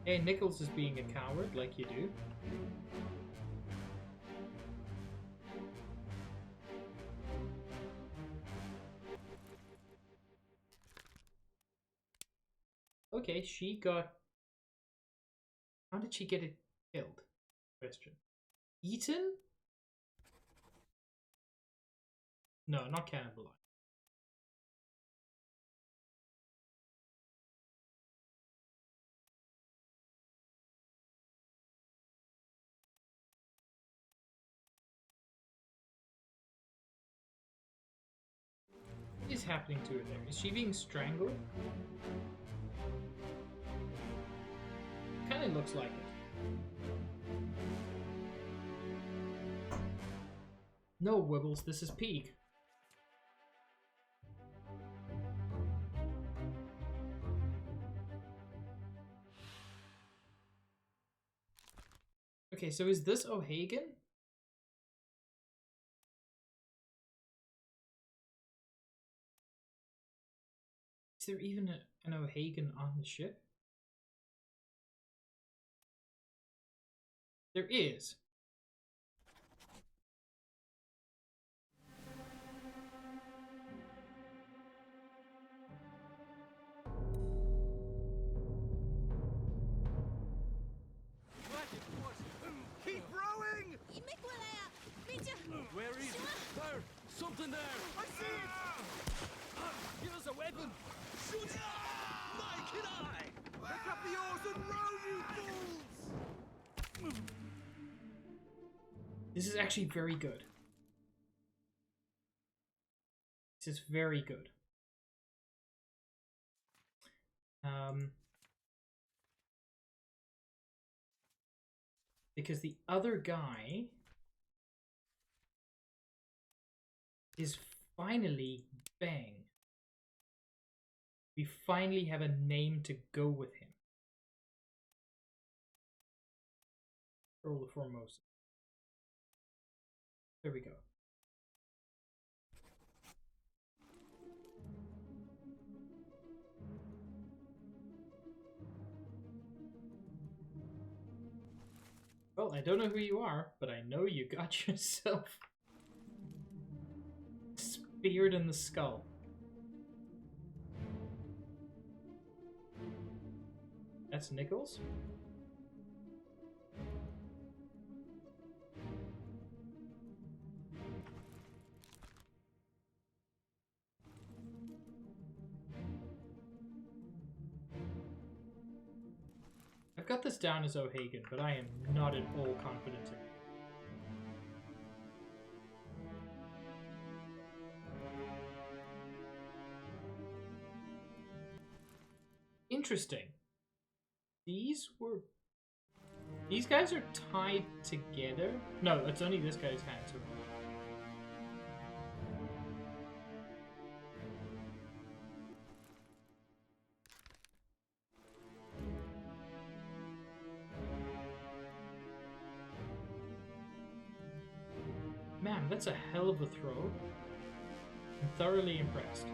Hey, Nichols is being a coward, like you do. Okay, she got... How did she get it killed? Question. Eaten? No, not cannibalized. What is happening to her there? Is she being strangled? Kinda looks like it. No, Wibbles, this is Peak. Okay, so is this O'Hagan? Is there even an O'Hagan on the ship? There is. Keep rowing! 你咩過嚟啊？邊隻 skeleton there! I see it! Give us a weapon! Shoot it! My kid eye! Pick up the oars and row, you fools! This is actually very good. This is very good. Because the other guy is finally Bang. We finally have a name to go with him. Roll the foremost. There we go. Well, I don't know who you are, but I know you got yourself speared in the skull. That's Nichols? I've got this down as O'Hagan, but I am not at all confident in it. Interesting. These guys are tied together? No, it's only this guy's hands. Man, that's a hell of a throw. I'm thoroughly impressed.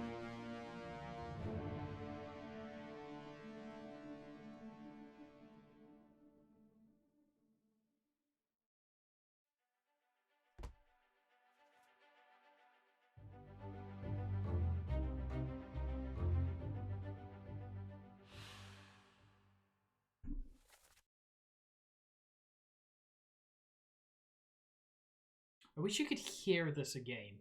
I wish you could hear this again.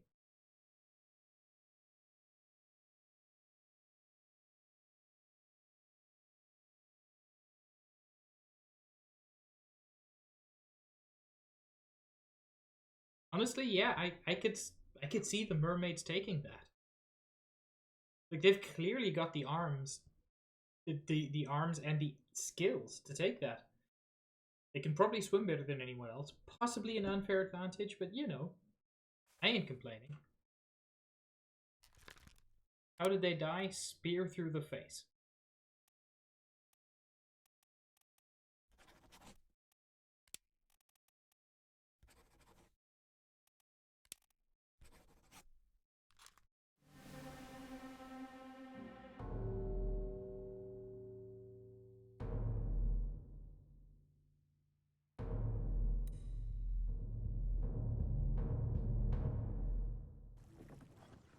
Honestly, yeah, I could see the mermaids taking that. Like, they've clearly got the arms, the arms and the skills to take that. They can probably swim better than anyone else. Possibly an unfair advantage, but you know, I ain't complaining. How did they die? Spear through the face.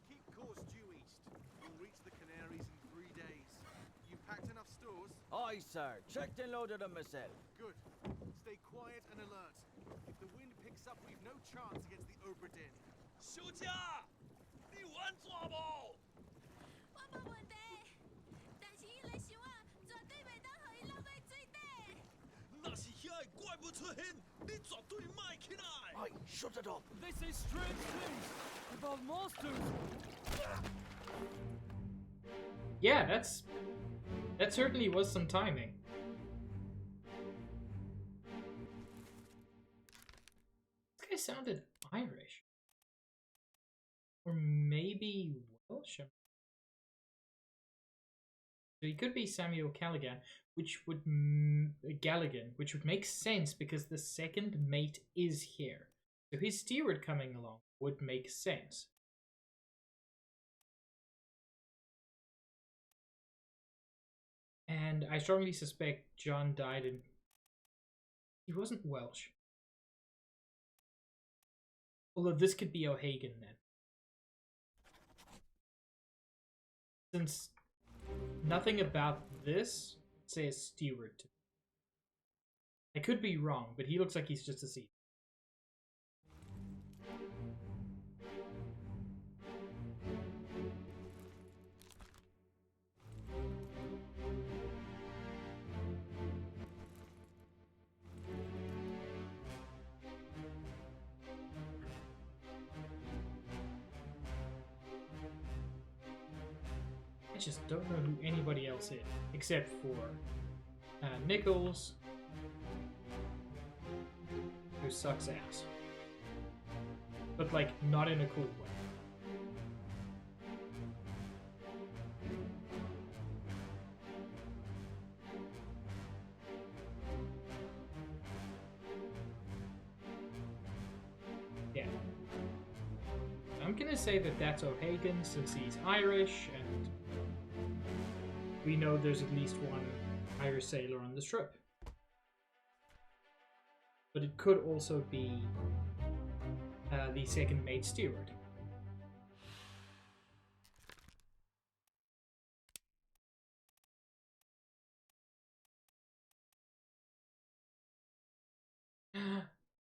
Keep course due east. We'll reach the Canaries in 3 days. You packed enough stores? Aye, sir. Checked and loaded them myself. Good. Stay quiet and alert. If the wind picks up, we've no chance against the Obra Dinn. 休假，你玩抓不？我冇问题，但是伊来想啊，绝对袂当互伊落去水底。那是遐个怪物出现，你绝对卖起来。Aye, shut it up. They say strange things about monsters. Yeah, that certainly was some timing. This guy sounded Irish. Or maybe Welsh? So he could be Samuel Callaghan, which would Galligan, which would make sense because the second mate is here. So his steward coming along would make sense. And I strongly suspect John died in... He wasn't Welsh. Although this could be O'Hagan then. Since nothing about this says steward. I could be wrong, but he looks like he's just a seat. I just don't know who anybody else is, except for Nichols, who sucks ass. But, like, not in a cool way. Yeah. I'm gonna say that that's O'Hagan since he's Irish, and we know there's at least one Irish sailor on the ship. But it could also be the second mate steward.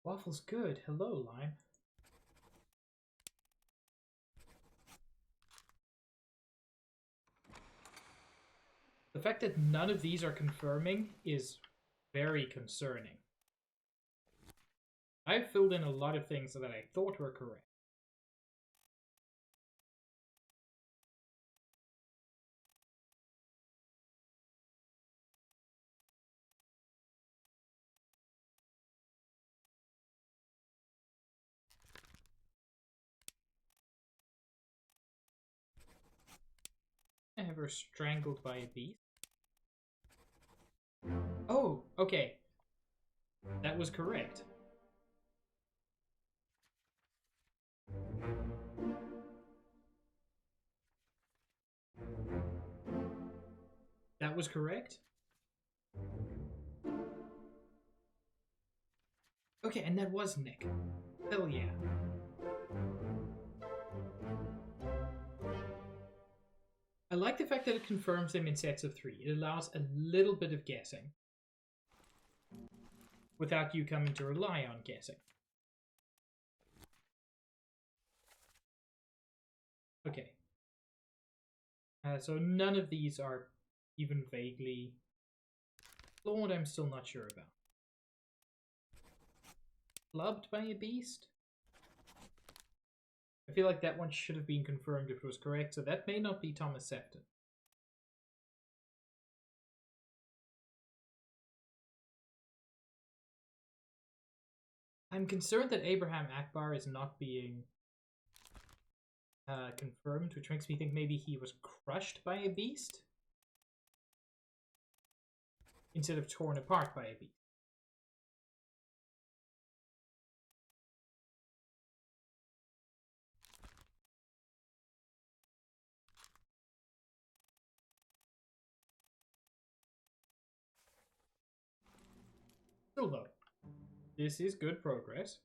Waffle's good. Hello, Lime. The fact that none of these are confirming is very concerning. I've filled in a lot of things that I thought were correct. Ever strangled by a beast? Oh, okay. That was correct. That was correct? Okay, and that was Nick. Hell yeah. I like the fact that it confirms them in sets of 3. It allows a little bit of guessing without you coming to rely on guessing. Okay. So none of these are even vaguely flawed. I'm still not sure about. Clubbed by a beast? I feel like that one should have been confirmed if it was correct, so that may not be Thomas Sefton. I'm concerned that Abraham Akbar is not being confirmed, which makes me think maybe he was crushed by a beast instead of torn apart by a beast. Still though, this is good progress.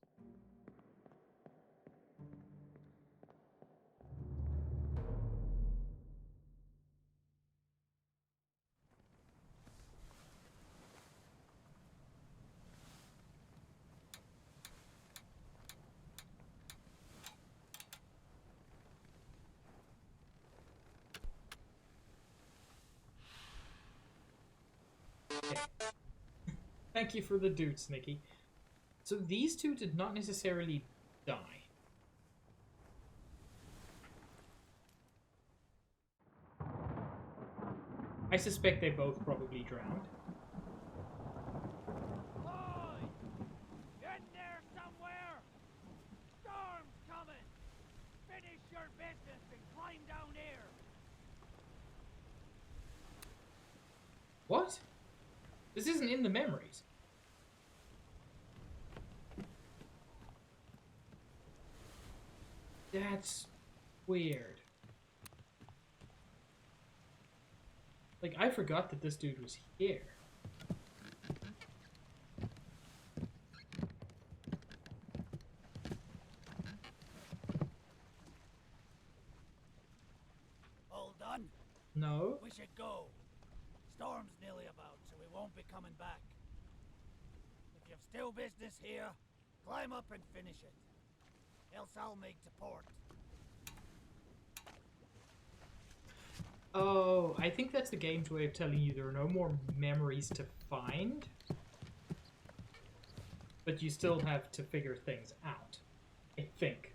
Okay. Thank you for the dudes, Nikki. So these two did not necessarily die. I suspect they both probably drowned. Boy! In there somewhere! Storm's coming! Finish your business and climb down here! What? This isn't in the memories. That's weird. Like, I forgot that this dude was here. All done? No? We should go. Storm's nearly about, so we won't be coming back. If you've still business here, climb up and finish it. Else I'll make to port. Oh, I think that's the game's way of telling you there are no more memories to find. But you still have to figure things out. I think.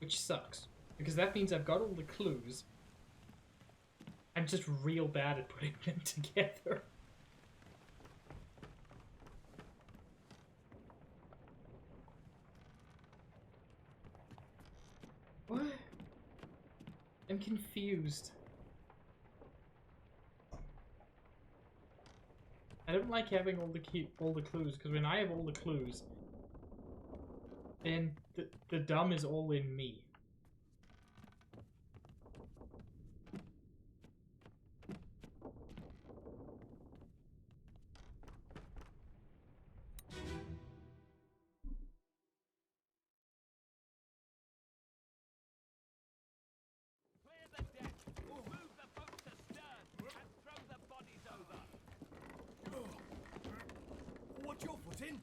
Which sucks. Because that means I've got all the clues. I'm just real bad at putting them together. What? I'm confused. I don't like having all the clues, because when I have all the clues, then the dumb is all in me. Clear the deck. Move the boat to stern and throw the bodies over. What's your foot in?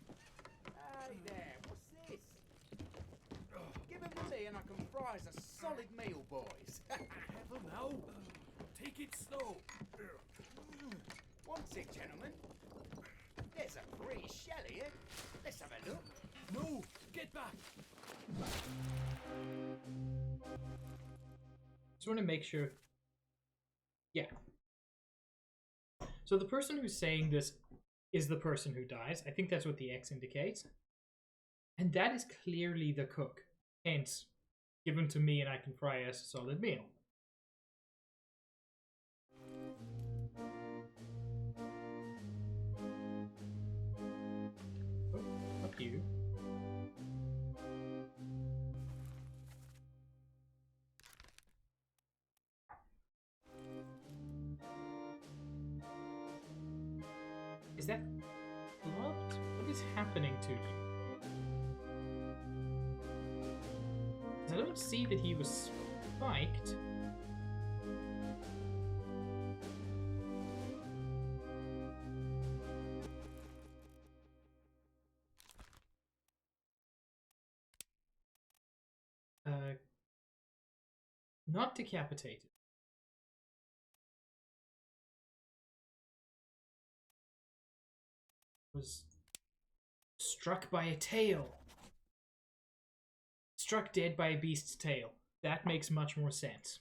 Hey there, what's this? Give them to me and I can fry us a solid meal, boys. Heaven now. Take it slow. What's it, gentlemen? There's a free shell here. Let's have a look. No, get back. Just want to make sure. Yeah. So the person who's saying this is the person who dies. I think that's what the X indicates. And that is clearly the cook. Hence, given to me and I can fry us a solid meal. Oh, fuck you. Is that blocked? What is happening to you? I don't see that he was spiked. Not decapitated. Was struck by a tail. Struck dead by a beast's tail. That makes much more sense.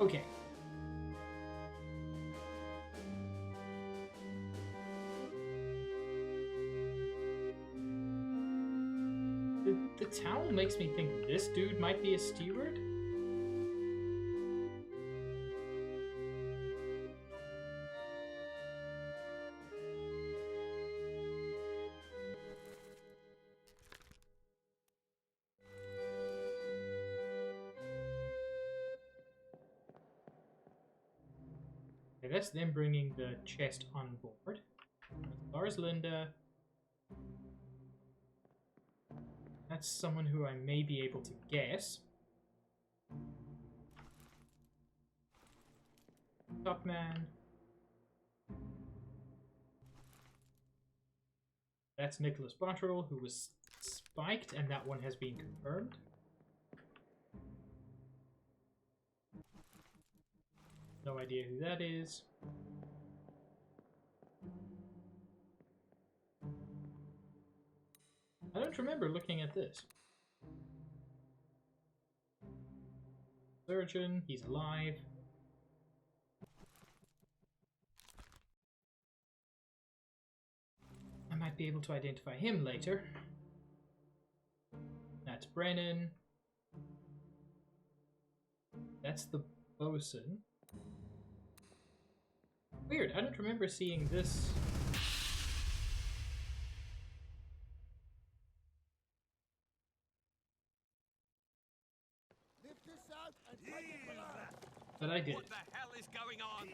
Okay. The towel makes me think this dude might be a steward. Okay, that's them bringing the chest on board. Lars Linda. That's someone who I may be able to guess. Top man. That's Nicholas Botterill, who was spiked, and that one has been confirmed. No idea who that is. I don't remember looking at this. Surgeon, he's alive. I might be able to identify him later. That's Brennan. That's the bosun. Weird, I don't remember seeing this. But I did. What the hell is going on?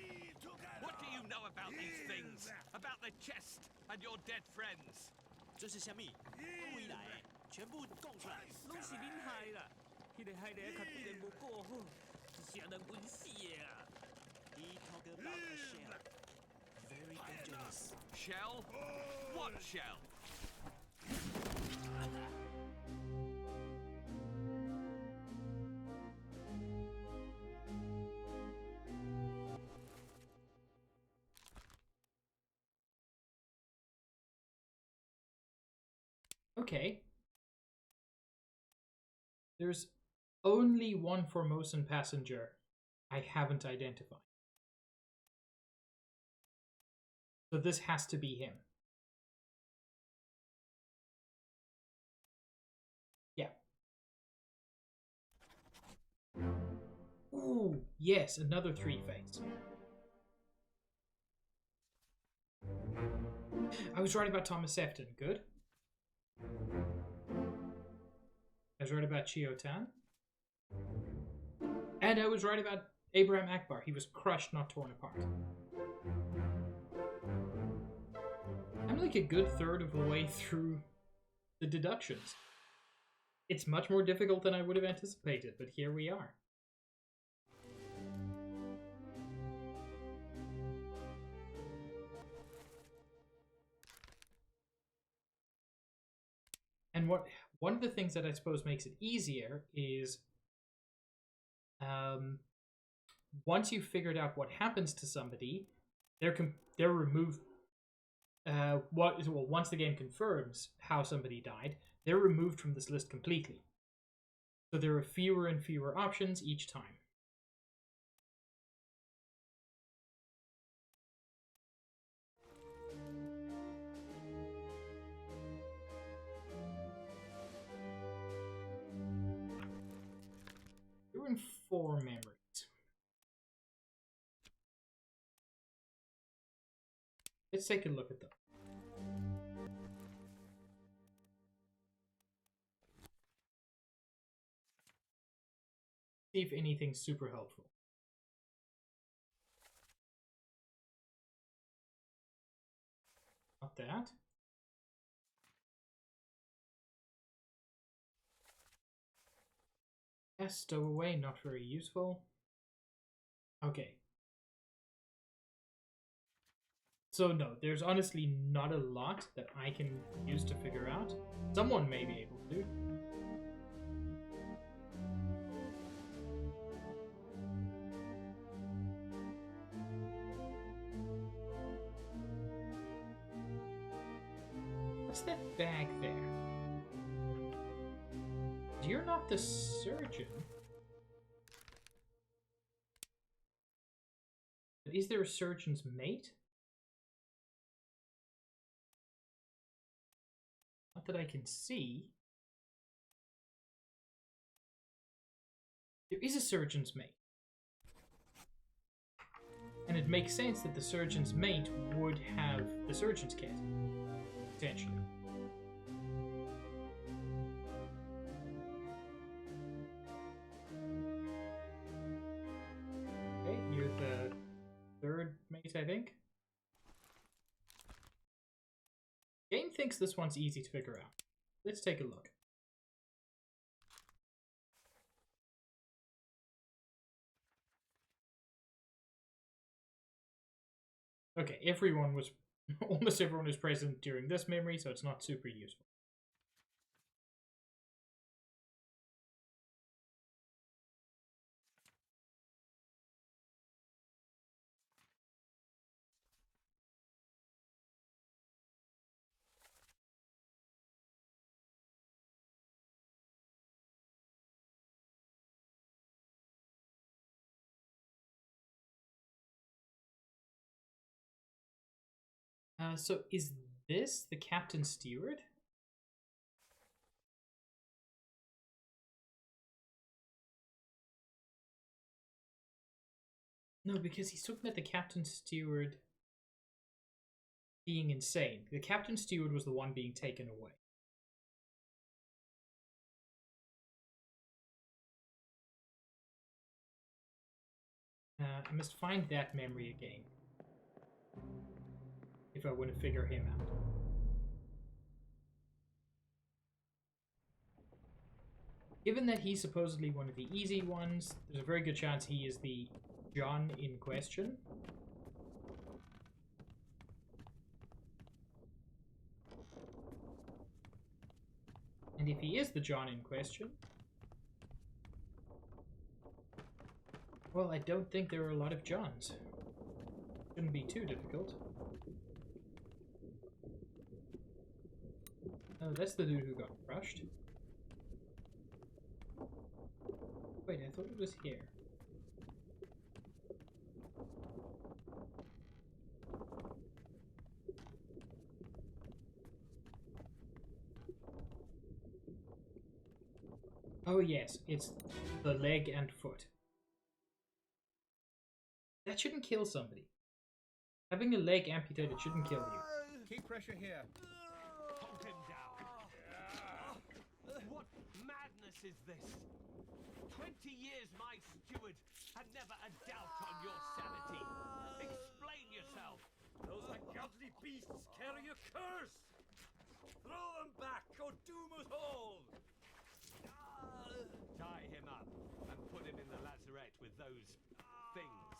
What do you know about these things? About the chest and your dead friends? 这是什么？我以来全部讲出来，拢是恁害啦！迄个害人较对人无顾好，是啥人冤死的啊？He talk about a shell, very dangerous. Shell? What shell? Okay, There's only one Formosan passenger I haven't identified. So this has to be him. Yeah. Ooh, yes, another 3-face. I was right about Thomas Sefton. Good. I was right about Chiotan. And I was right about Abraham Akbar. He was crushed, not torn apart. I'm like a good third of the way through the deductions. It's much more difficult than I would have anticipated, but here we are. And one of the things that I suppose makes it easier is once you've figured out what happens to somebody, they're removed. Once the game confirms how somebody died, they're removed from this list completely. So there are fewer and fewer options each time. You're in 4 memories. Let's take a look at them. See if anything's super helpful. Not that. Yes, stowaway, not very useful. Okay. So no, there's honestly not a lot that I can use to figure out. Someone may be able to. What's that bag there? You're not the surgeon. Is there a surgeon's mate? Not that I can see. There is a surgeon's mate. And it makes sense that the surgeon's mate would have the surgeon's kit. Potentially. Okay, you're the 3rd mate, I think. Game thinks this one's easy to figure out. Let's take a look. Okay, almost everyone was present during this memory, so it's not super useful. So is this the captain steward? No, because he's talking about the captain steward being insane. The captain steward was the one being taken away. I must find that memory again if I want to figure him out. Given that he's supposedly one of the easy ones, there's a very good chance he is the John in question. And if he is the John in question, well, I don't think there are a lot of Johns. Shouldn't be too difficult. Oh, that's the dude who got crushed. Wait, I thought it was here. Oh yes, it's the leg and foot. That shouldn't kill somebody. Having a leg amputated shouldn't kill you. Keep pressure here. Hold him down. What madness is this? 20 years my steward, and never a doubt on your sanity. Explain yourself. Those ungodly beasts carry a curse! Throw them back or doom us all! Tie him up and put him in the lazarette with those things.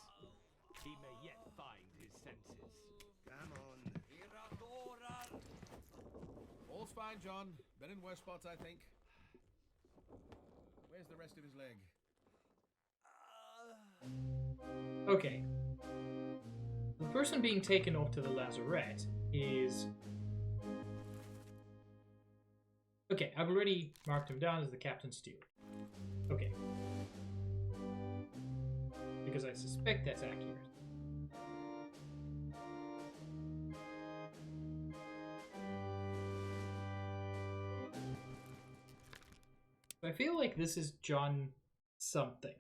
He may yet find his senses. Come on. All's fine, John. Been in worse spots, I think. Where's the rest of his leg? Okay. The person being taken off to the lazarette is... Okay, I've already marked him down as the captain's steward. Okay. Because I suspect that's accurate. I feel like this is John something.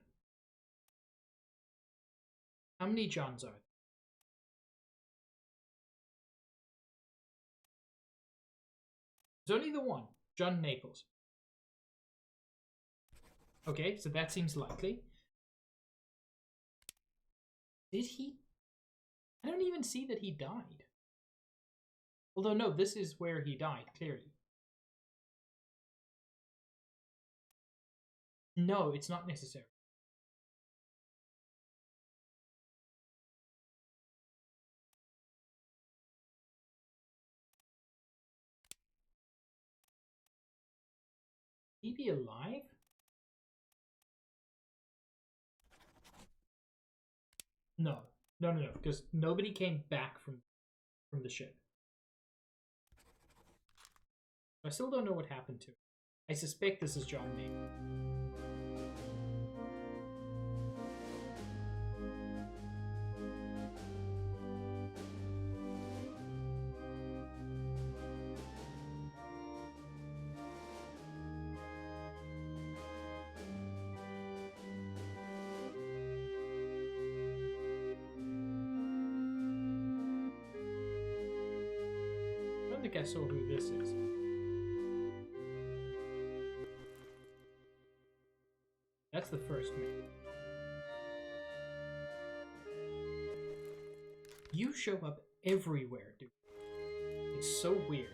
How many Johns are there? There's only the one, John Naples. Okay, so that seems likely. Did he? I don't even see that he died. Although no, this is where he died, clearly. No, it's not necessary. He be alive? No, because nobody came back from the ship. I still don't know what happened to him. I suspect this is John Naples. I don't think I saw who this is. That's the first mate. You show up everywhere, dude. It's so weird.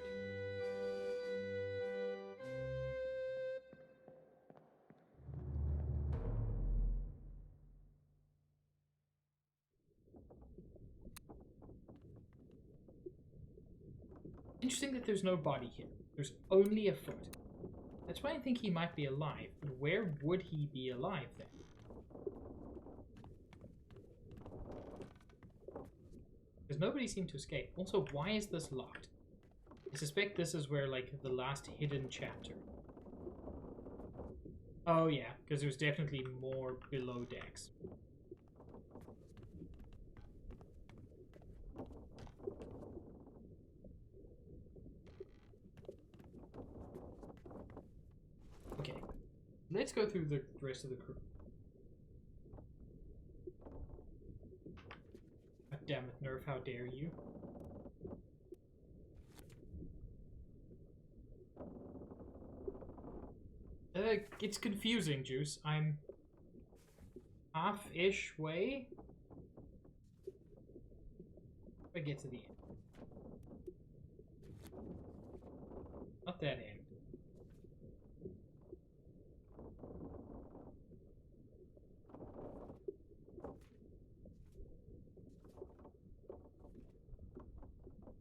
Interesting that there's no body here. There's only a foot. That's why I think he might be alive. But where would he be alive then? Because nobody seemed to escape. Also, why is this locked? I suspect this is where, like, the last hidden chapter. Oh yeah, because there's definitely more below decks. Okay, let's go through the rest of the crew. God damn it, Nerf, how dare you? It's confusing, Juice. I'm half-ish way. If I get to the end. Not that end.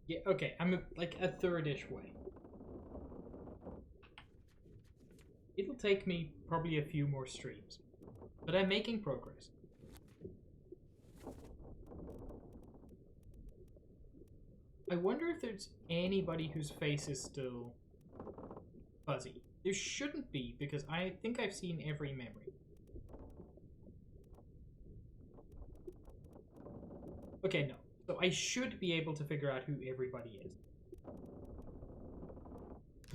Yeah, okay, I'm like a third-ish way. It'll take me probably a few more streams, but I'm making progress. I wonder if there's anybody whose face is still fuzzy. There shouldn't be, because I think I've seen every memory. Okay, no. So I should be able to figure out who everybody is.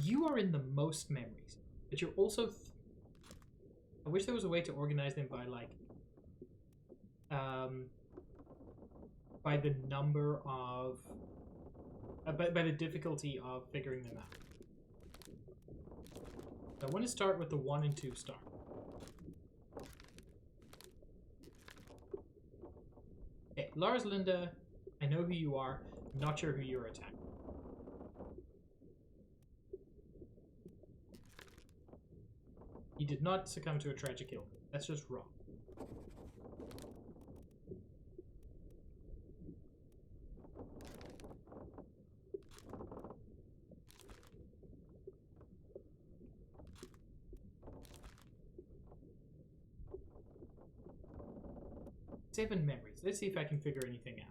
You are in the most memories, but you're also... I wish there was a way to organize them by, like... by the number of... by the difficulty of figuring them out. So I want to start with the 1 and 2 star. Okay, Lars Linda, I know who you are. I'm not sure who you're attacking. He did not succumb to a tragic illness. That's just wrong. Seven memories. Let's see if I can figure anything out.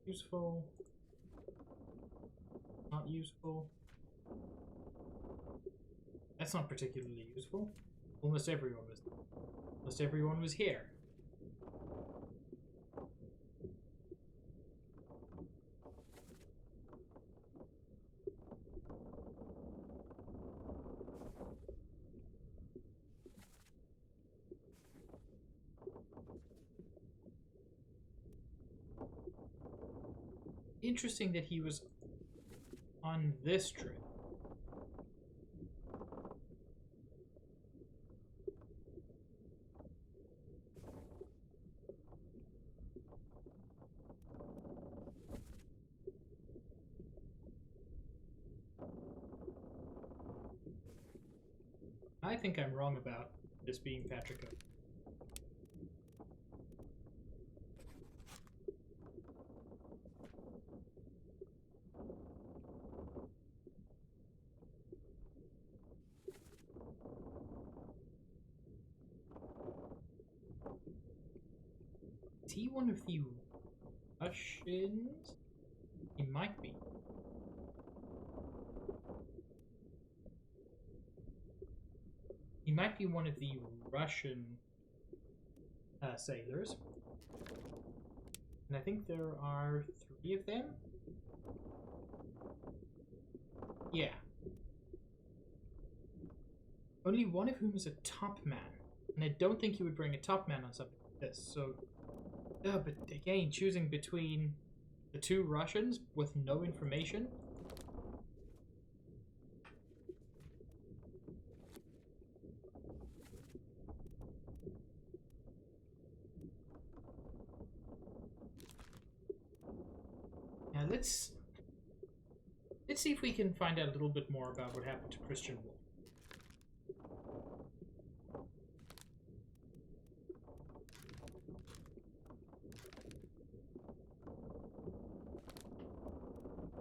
Useful. Not useful. That's not particularly useful. Almost everyone was there. Almost everyone was here. Interesting that he was on this trip. I think I'm wrong about this being Patrick. Is he one of the Russians? He might be. He might be one of the Russian sailors. And I think there are 3 of them. Yeah. Only one of whom is a top man. And I don't think you would bring a top man on something like this. So, but again, choosing between the 2 Russians with no information. Now let's see if we can find out a little bit more about what happened to Christian Wolf.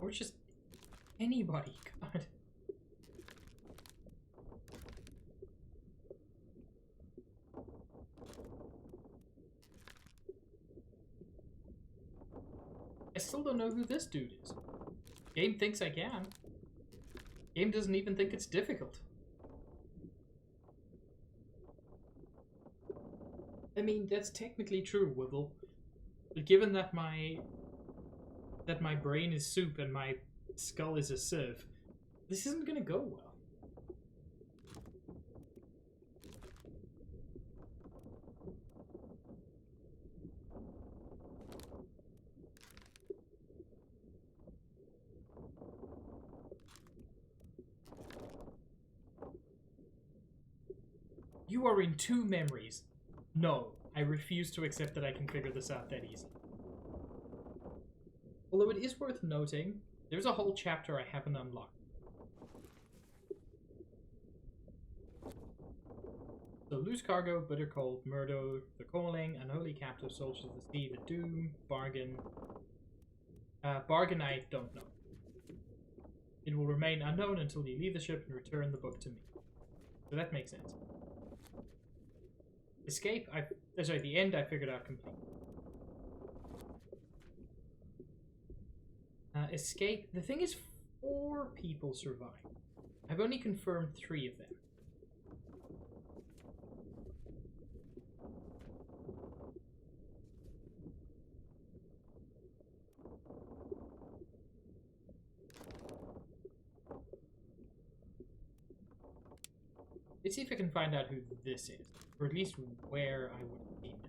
Or just anybody, God. I still don't know who this dude is. Game thinks I can. Game doesn't even think it's difficult. I mean, that's technically true, Wibble. But given that my brain is soup and my skull is a sieve, this isn't gonna go well. You are in 2 memories. No, I refuse to accept that I can figure this out that easily. Although it is worth noting, there's a whole chapter I haven't unlocked. So, Loose Cargo, Bitter Cold, Murdo, The Calling, Unholy Captive, Soldiers of the Sea, The Doom, Bargain. Bargain I don't know. It will remain unknown until you leave the ship and return the book to me. So that makes sense. Escape, the end I figured out completely. Escape, the thing is 4 people survive. I've only confirmed 3 of them. Let's see if I can find out who this is, or at least where I would have seen them.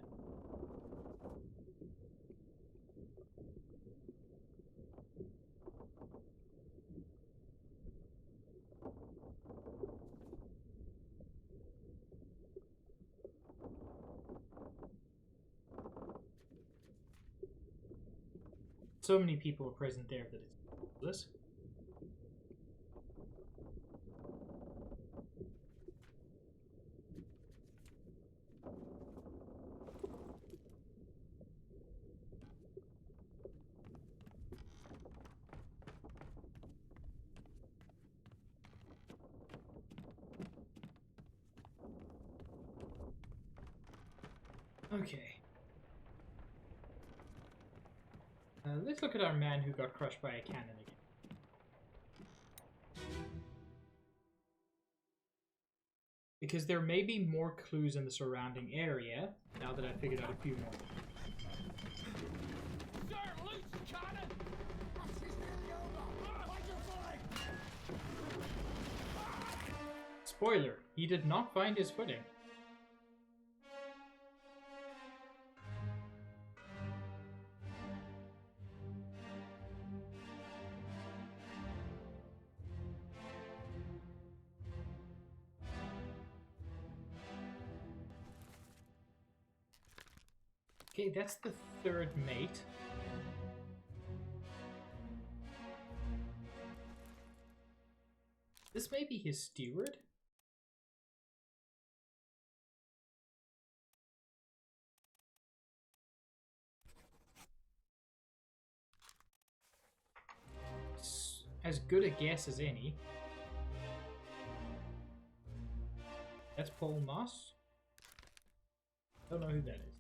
So many people are present there that it's ridiculous. Okay. Let's look at our man who got crushed by a cannon again. Because there may be more clues in the surrounding area, now that I've figured out a few more. Sir, loose cannon! Spoiler, he did not find his footing. Okay, that's the 3rd mate. This may be his steward. It's as good a guess as any. That's Paul Moss. Don't know who that is.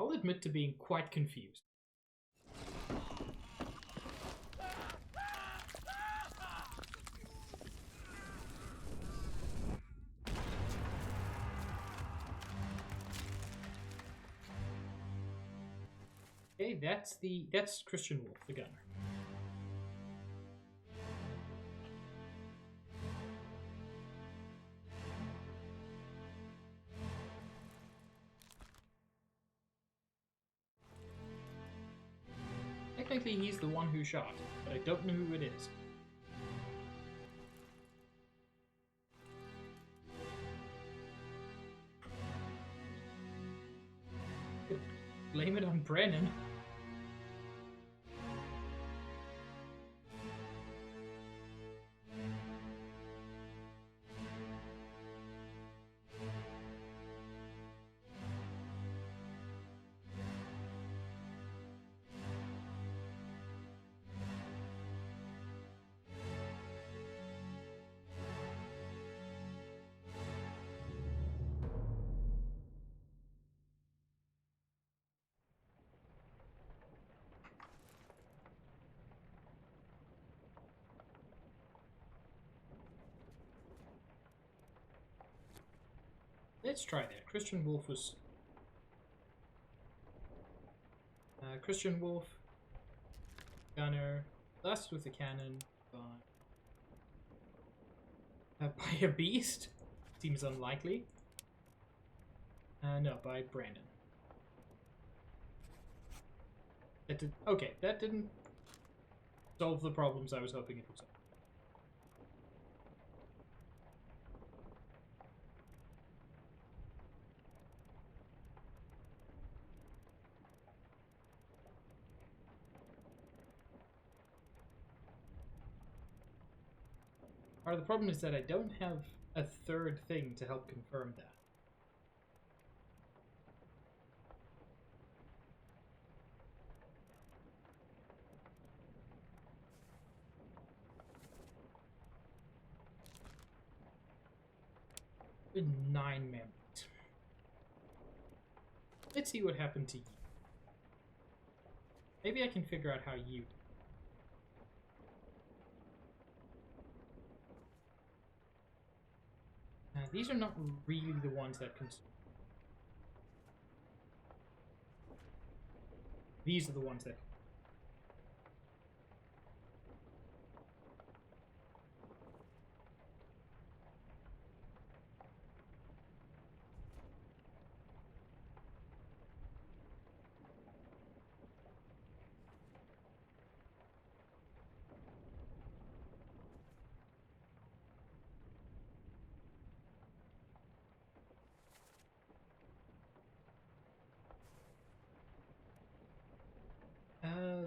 I'll admit to being quite confused. Okay, that's Christian Wolf, the gunner. Technically, he's the one who shot, but I don't know who it is. Blame it on Brennan. Let's try that. Christian Wolf was... Christian Wolf, gunner, blasted with a cannon by a beast? Seems unlikely. No, by Brandon. That did, okay, that didn't solve the problems I was hoping it would solve. Part of the problem is that I don't have a third thing to help confirm that. With 9 memories. Let's see what happened to you. Maybe I can figure out how you... these are not really the ones that concern. These are the ones that...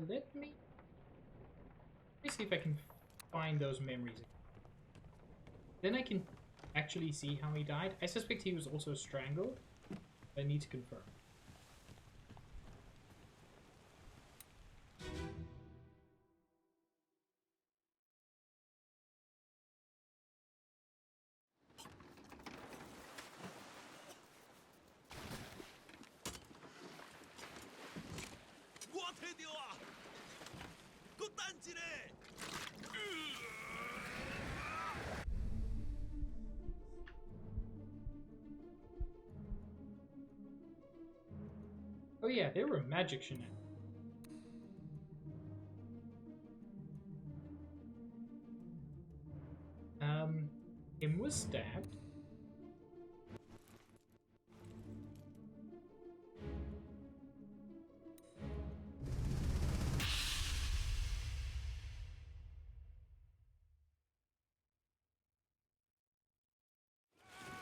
let me see if I can find those memories. Then I can actually see how he died. I suspect he was also strangled. I need to confirm. Oh yeah, they were magic shenanigans. Him was stabbed.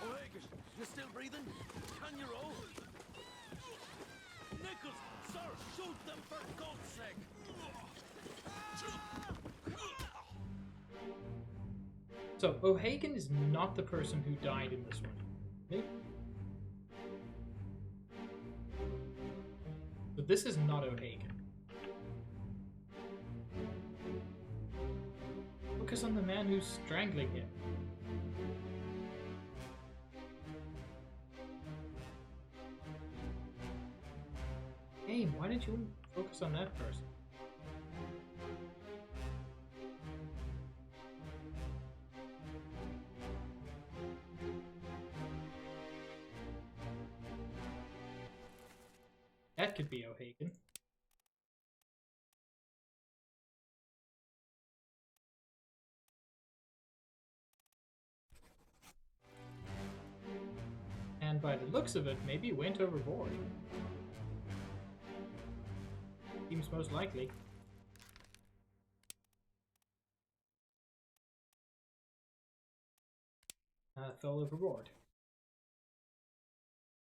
O'Hagan, you still breathing? Can you roll? Nichols, sir, shoot them for God's sake! So, O'Hagan is not the person who died in this one. Okay? So this is not O'Hagan. Focus on the man who's strangling him. Hey, why didn't you focus on that person? That could be O'Hagan. And by the looks of it, maybe he went overboard. Seems most likely. Fell overboard.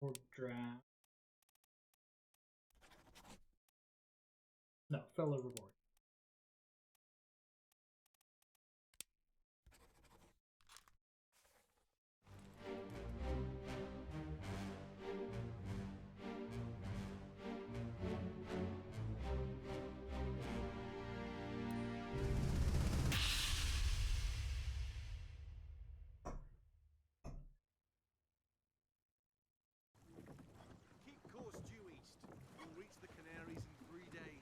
Or drowned. No, fell overboard. Keep course due east. We'll reach the Canaries in 3 days.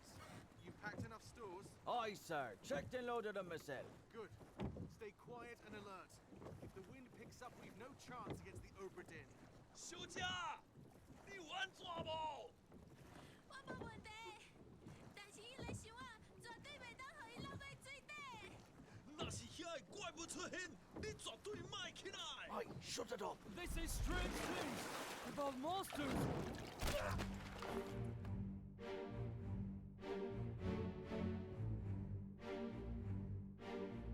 You packed enough stores? Aye, sir. Checked and loaded them myself. Good. Stay quiet and alert. If the wind picks up, we've no chance against the Obra Dinn. 休假，你玩抓不？我无问题，但是伊个想啊，绝对袂当互伊落在水底。那是遐个怪物出现，你绝对卖起来。 Aye, shut it up. They say strange things about monsters.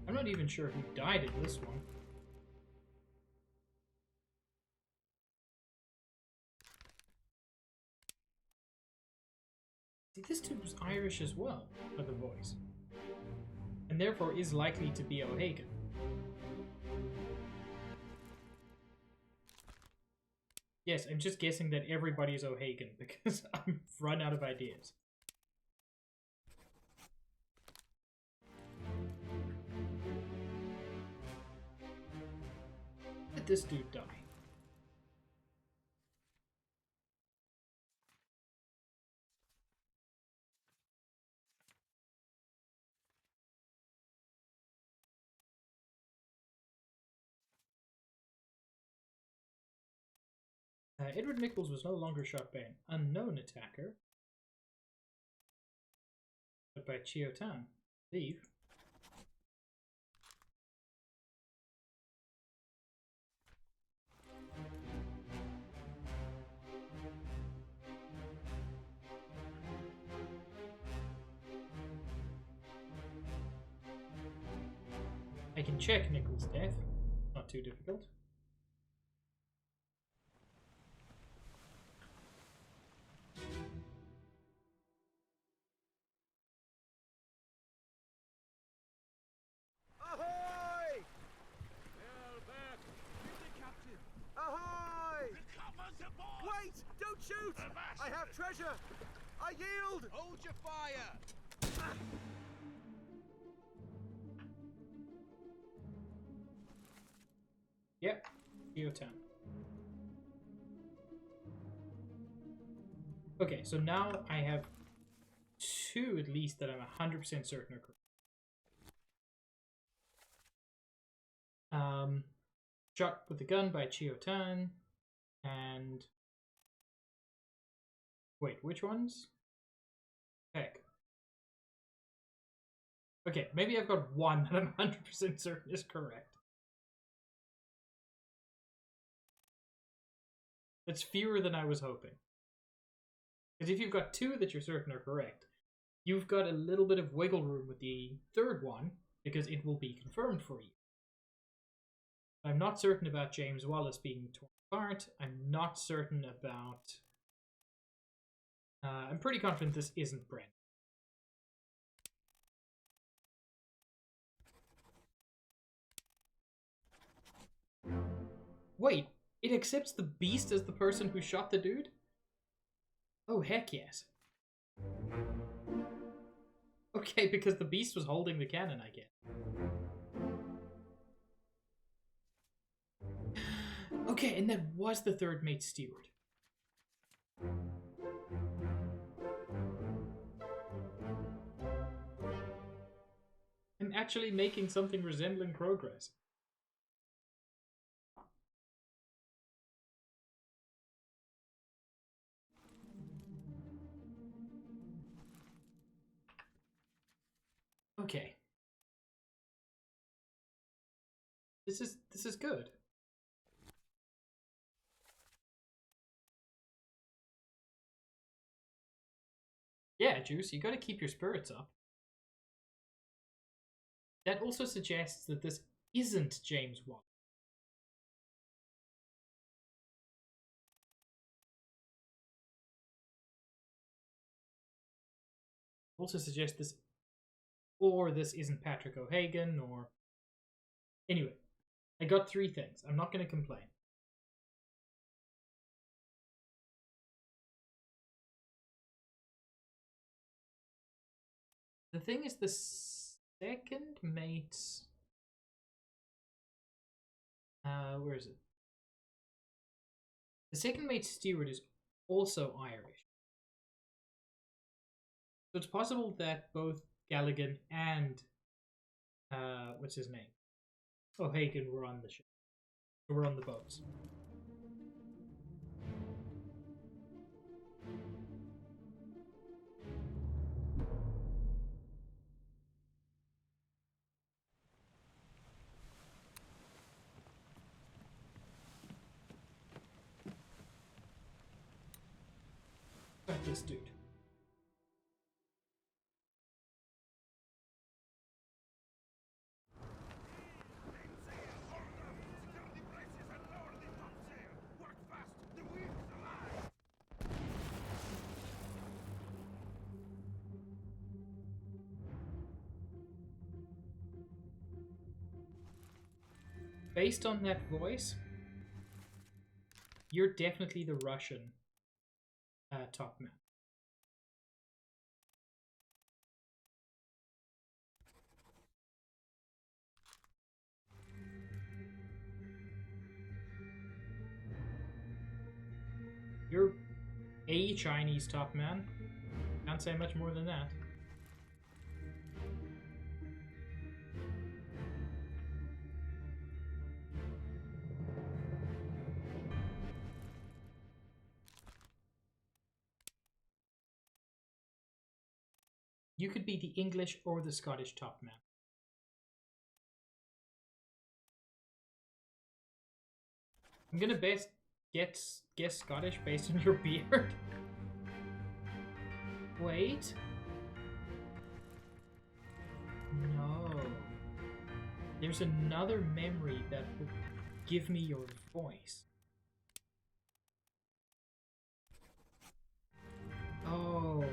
I'm not even sure who died in this one. See, this dude was Irish as well, by the voice. And therefore is likely to be O'Hagan. Yes, I'm just guessing that everybody is O'Hagan because I've run out of ideas. Let this dude die. Edward Nichols was no longer shot by an unknown attacker, but by Chio Tan, I believe. I can check Nichols' death. Not too difficult. Ahoy! Ahoy! Wait! Don't shoot! I have treasure! I yield! Hold your fire! Yep, Chio Tan. Okay, so now I have two at least that I'm 100% certain are correct. Shot with a gun by Chio Tan, and wait, which ones? Heck. Okay, maybe I've got one that I'm 100% certain is correct. That's fewer than I was hoping. Because if you've got two that you're certain are correct, you've got a little bit of wiggle room with the third one, because it will be confirmed for you. I'm not certain about James Wallace being torn apart. I'm not certain about... I'm pretty confident this isn't Brent. Wait, it accepts the beast as the person who shot the dude? Oh, heck yes. Okay, because the beast was holding the cannon, I guess. Okay, and that was the third mate steward. I'm actually making something resembling progress. Okay. This is good. Yeah, Juice, you gotta keep your spirits up. That also suggests that this isn't James Watt. Also suggests this, or this isn't Patrick O'Hagan, or... Anyway, I got three things. I'm not gonna complain. The thing is, the second mate's... where is it? The second mate's steward is also Irish. So it's possible that both Galligan and... what's his name? O'Hagan were on the ship. Were on the boats. Got this dude. Based on that voice, You're definitely the Russian top man. You're a Chinese top man. Can't say much more than that. You could be the English or the Scottish top man. I'm gonna guess Scottish based on your beard. Wait. No. There's another memory that will give me your voice. Oh.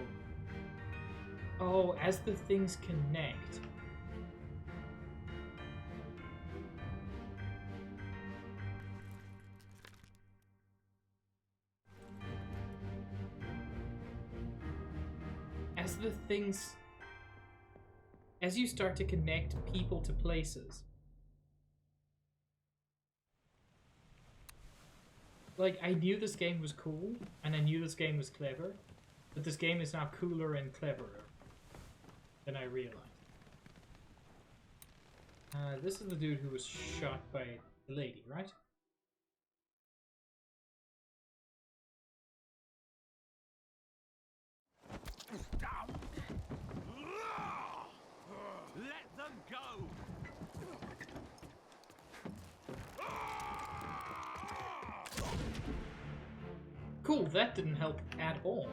Oh, as the things connect. As you start to connect people to places. Like, I knew this game was cool, and I knew this game was clever, but this game is now cooler and cleverer than I realized. This is the dude who was shot by the lady, right? Let them go! Cool, that didn't help at all.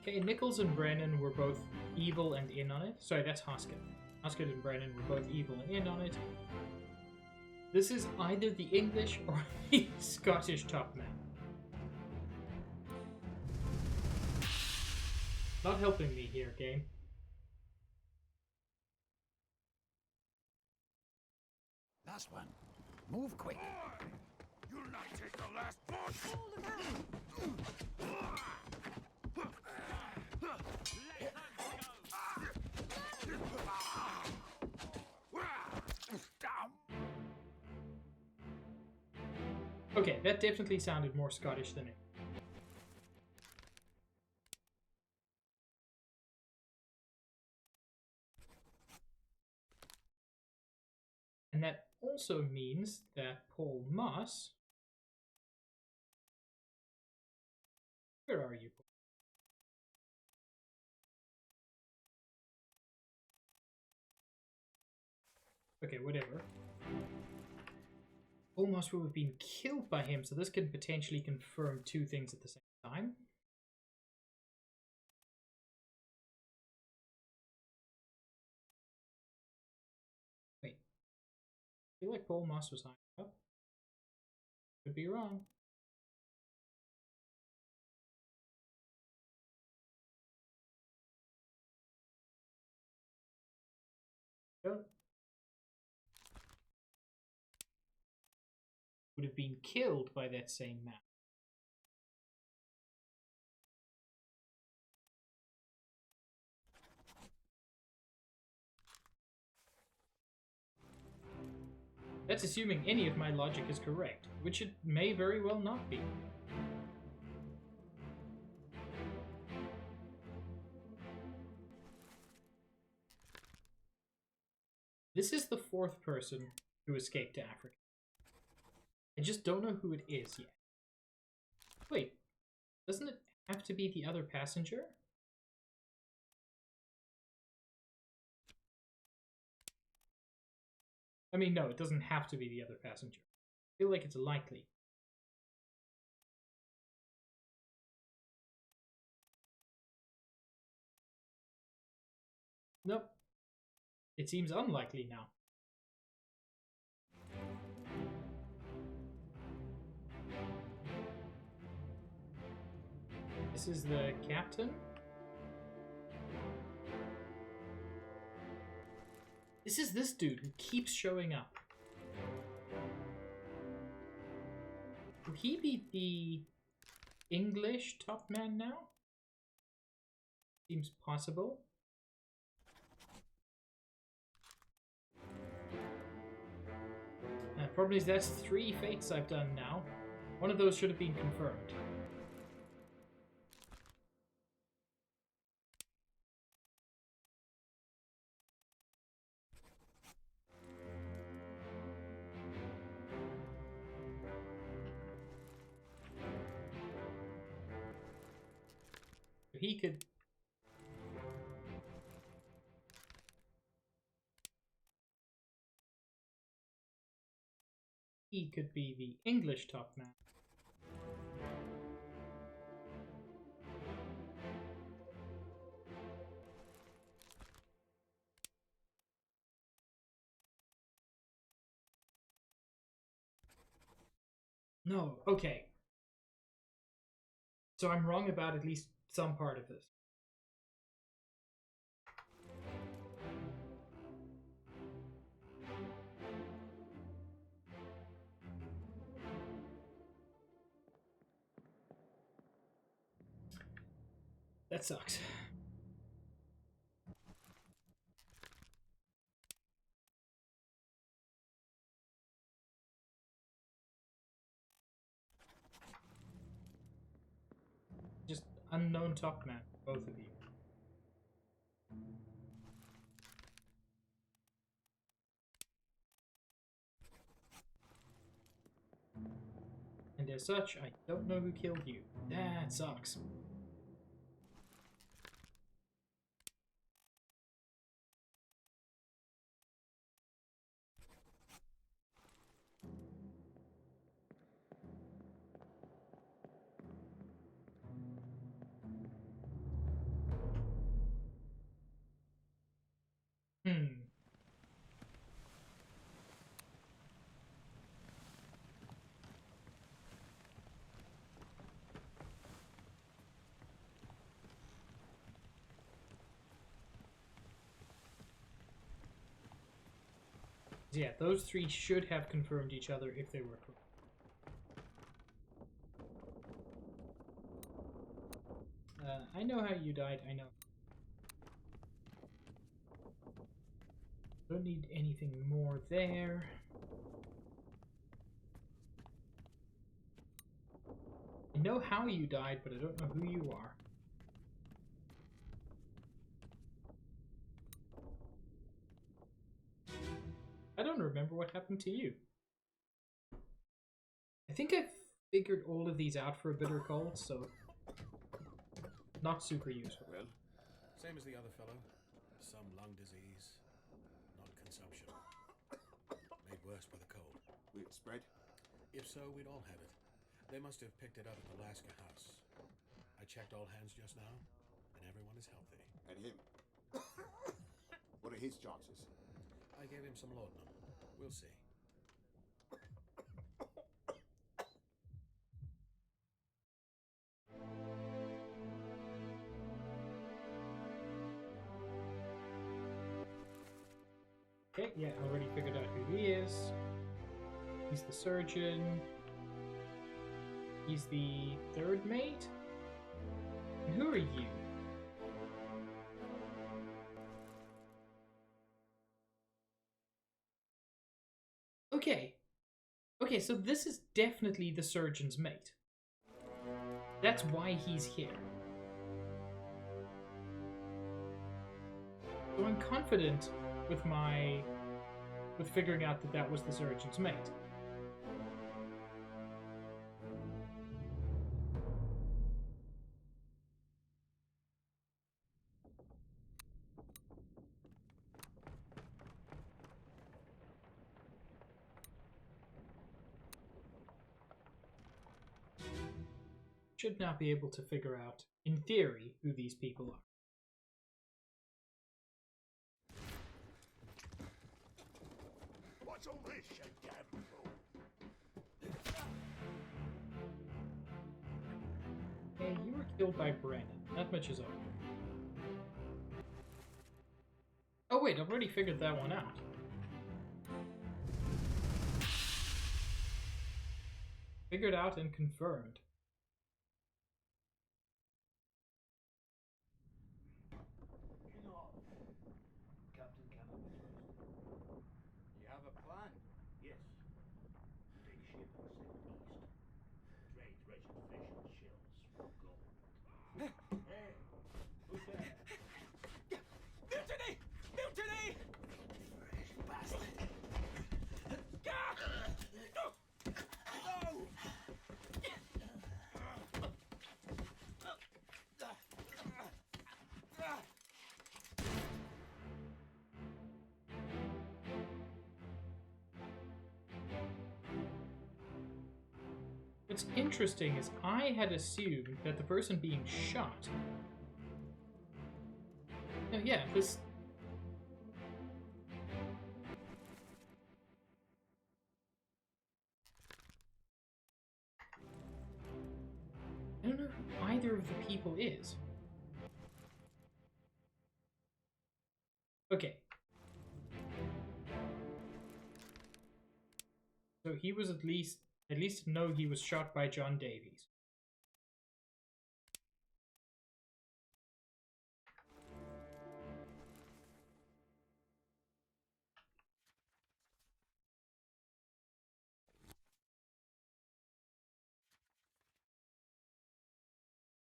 Okay, Nichols and Brennan were both evil and in on it. Sorry, that's Hoskett. Hoskett and Brennan were both evil and in on it. This is either the English or the Scottish top man. Not helping me here, game. Last one. Move quick. You'll not take the last push! Okay, that definitely sounded more Scottish than it. And that also means that Paul Moss... Where are you, Paul? Okay, whatever. Paul Moss will have been killed by him, so this can potentially confirm two things at the same time. Wait. I feel like Paul Moss was high up. Could be wrong. Don't. Would have been killed by that same man. That's assuming any of my logic is correct, which it may very well not be. This is the fourth person who escaped to Africa. I just don't know who it is yet. Wait, doesn't it have to be the other passenger? I mean, no, it doesn't have to be the other passenger. I feel like it's likely. Nope. It seems unlikely now. This is the captain. This is this dude who keeps showing up. Would he be the English top man now? Seems possible. Problem is that's 3 fates I've done now. One of those should have been confirmed. He could... He could be the English top man. No, okay. So I'm wrong about at least some part of this. That sucks. Just unknown top man, both of you. And as such, I don't know who killed you. That sucks. Yeah, those 3 should have confirmed each other if they were correct. I know how you died, I know. Don't need anything more there. I know how you died, but I don't know who you are. I don't remember what happened to you. I think I've figured all of these out for a bitter cold, so not super useful. Well, same as the other fellow. Some lung disease, not consumption. Made worse by the cold. Will it spread? If so, we'd all have it. They must have picked it up at the Alaska house. I checked all hands just now, and everyone is healthy. And him? What are his chances? I gave him some laudanum. We'll see. Okay, yeah, already figured out who he is. He's the surgeon. He's the 3rd mate? And who are you? Okay. Okay, so this is definitely the surgeon's mate. That's why he's here. So I'm confident with figuring out that that was the surgeon's mate. Should now be able to figure out, in theory, who these people are. What's all this, you damn fool? Hey, you were Killed by Brennan. That much is over. Oh wait, I've already figured that one out. Figured out and confirmed. Captain Cannon was first. You have a plan? Yes. Take ship and sail east. Trade wretched fish and shells for gold. Hey, who's there? Mutiny! Mutiny! Bastard! What's interesting is I had assumed that the person being shot... No, yeah, this... I don't know who either of the people is. Okay. So he was at least know he was shot by John Davies.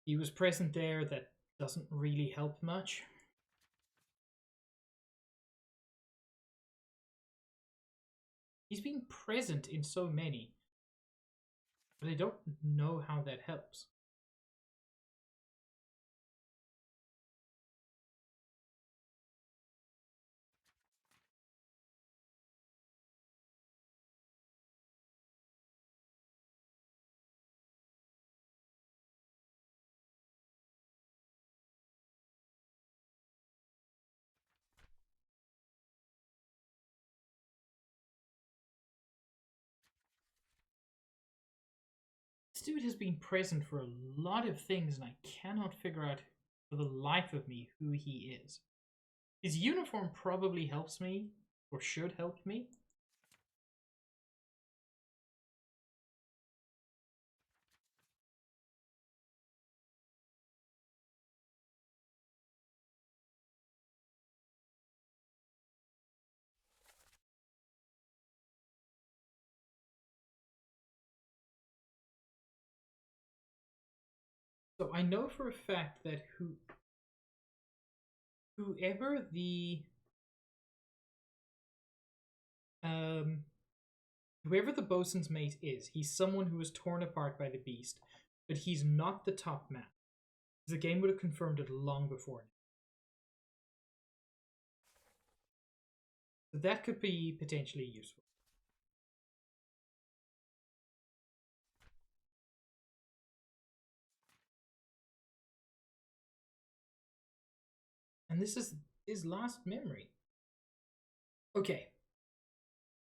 He was present there. That doesn't really help much. He's been present in so many, but I don't know how that helps. This dude has been present for a lot of things, and I cannot figure out for the life of me who he is. His uniform probably helps me, or should help me. So I know for a fact that whoever the bosun's mate is, he's someone who was torn apart by the beast, but he's not the top man. The game would have confirmed it long before now. So that could be potentially useful. And this is his last memory. Okay.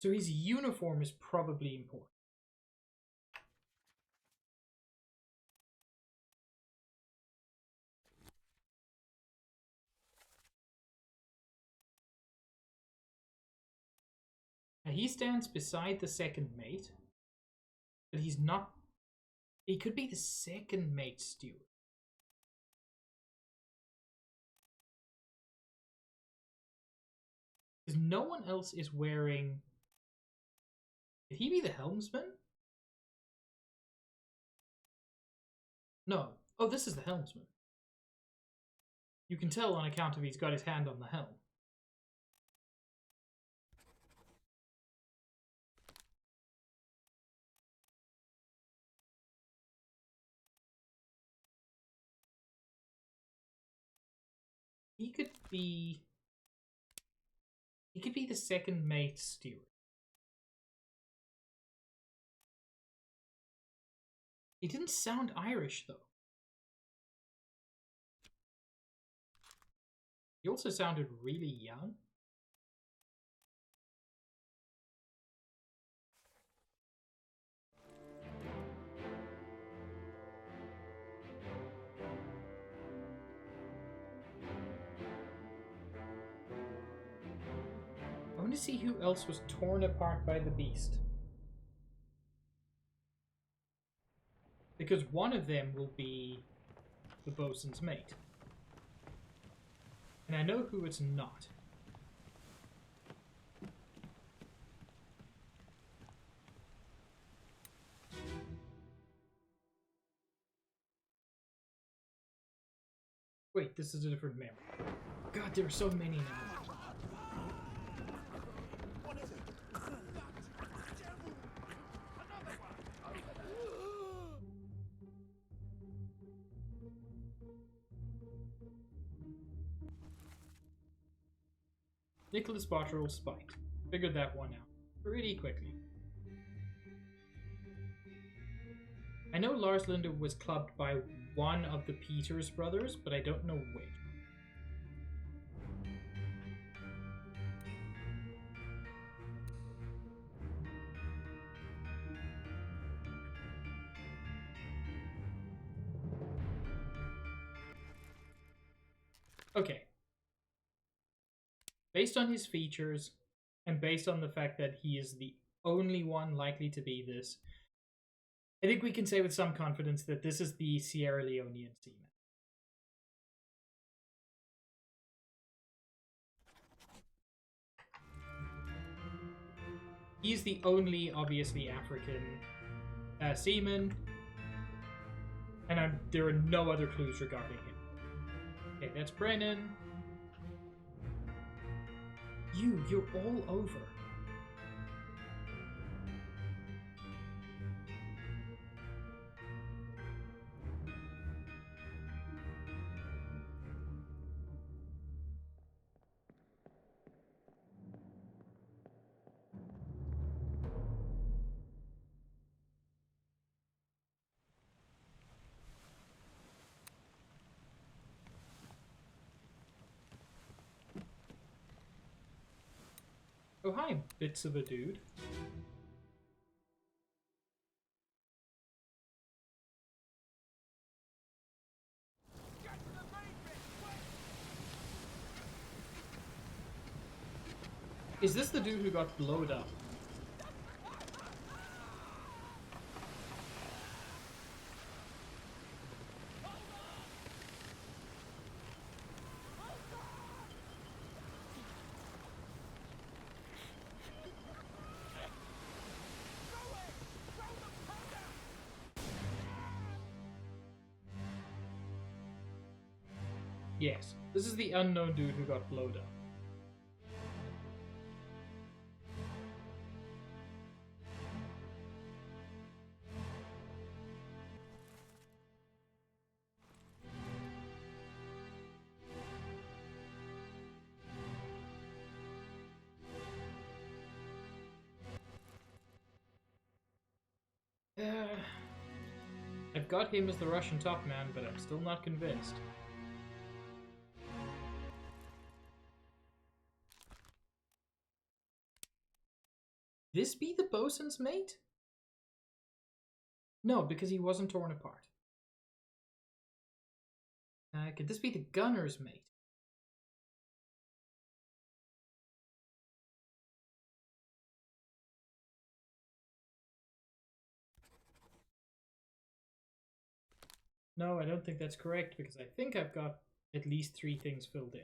So his uniform is probably important. Now he stands beside the second mate, but he's not... He could be the second mate's steward. Because no one else is wearing... Could he be the helmsman? No. Oh, this is the helmsman. You can tell on account of he's got his hand on the helm. He could be the second mate's steward. He didn't sound Irish, though. He also sounded really young. to see who else was torn apart by the beast. Because one of them will be the bosun's mate. And I know who it's not. Wait, this is a different memory. God, there are so many now. What is it? Nicholas Botterill spiked. Figured that one out pretty quickly. I know Lars Linde was clubbed by one of the Peters brothers, but I don't know which. Okay. Based on his features, and based on the fact that he is the only one likely to be this, I think we can say with some confidence that this is the Sierra Leonean seaman. He's the only, obviously, African seaman, and there are no other clues regarding him. Okay, that's Brennan. You're all over. Oh, hi, bits of a dude. Is this the dude who got blowed up? Yes, this is the unknown dude who got blowed up. I've got him as the Russian top man, but I'm still not convinced. This be the bosun's mate? No, because he wasn't torn apart. Could this be the gunner's mate? No, I don't think that's correct, because I think I've got at least 3 things filled in.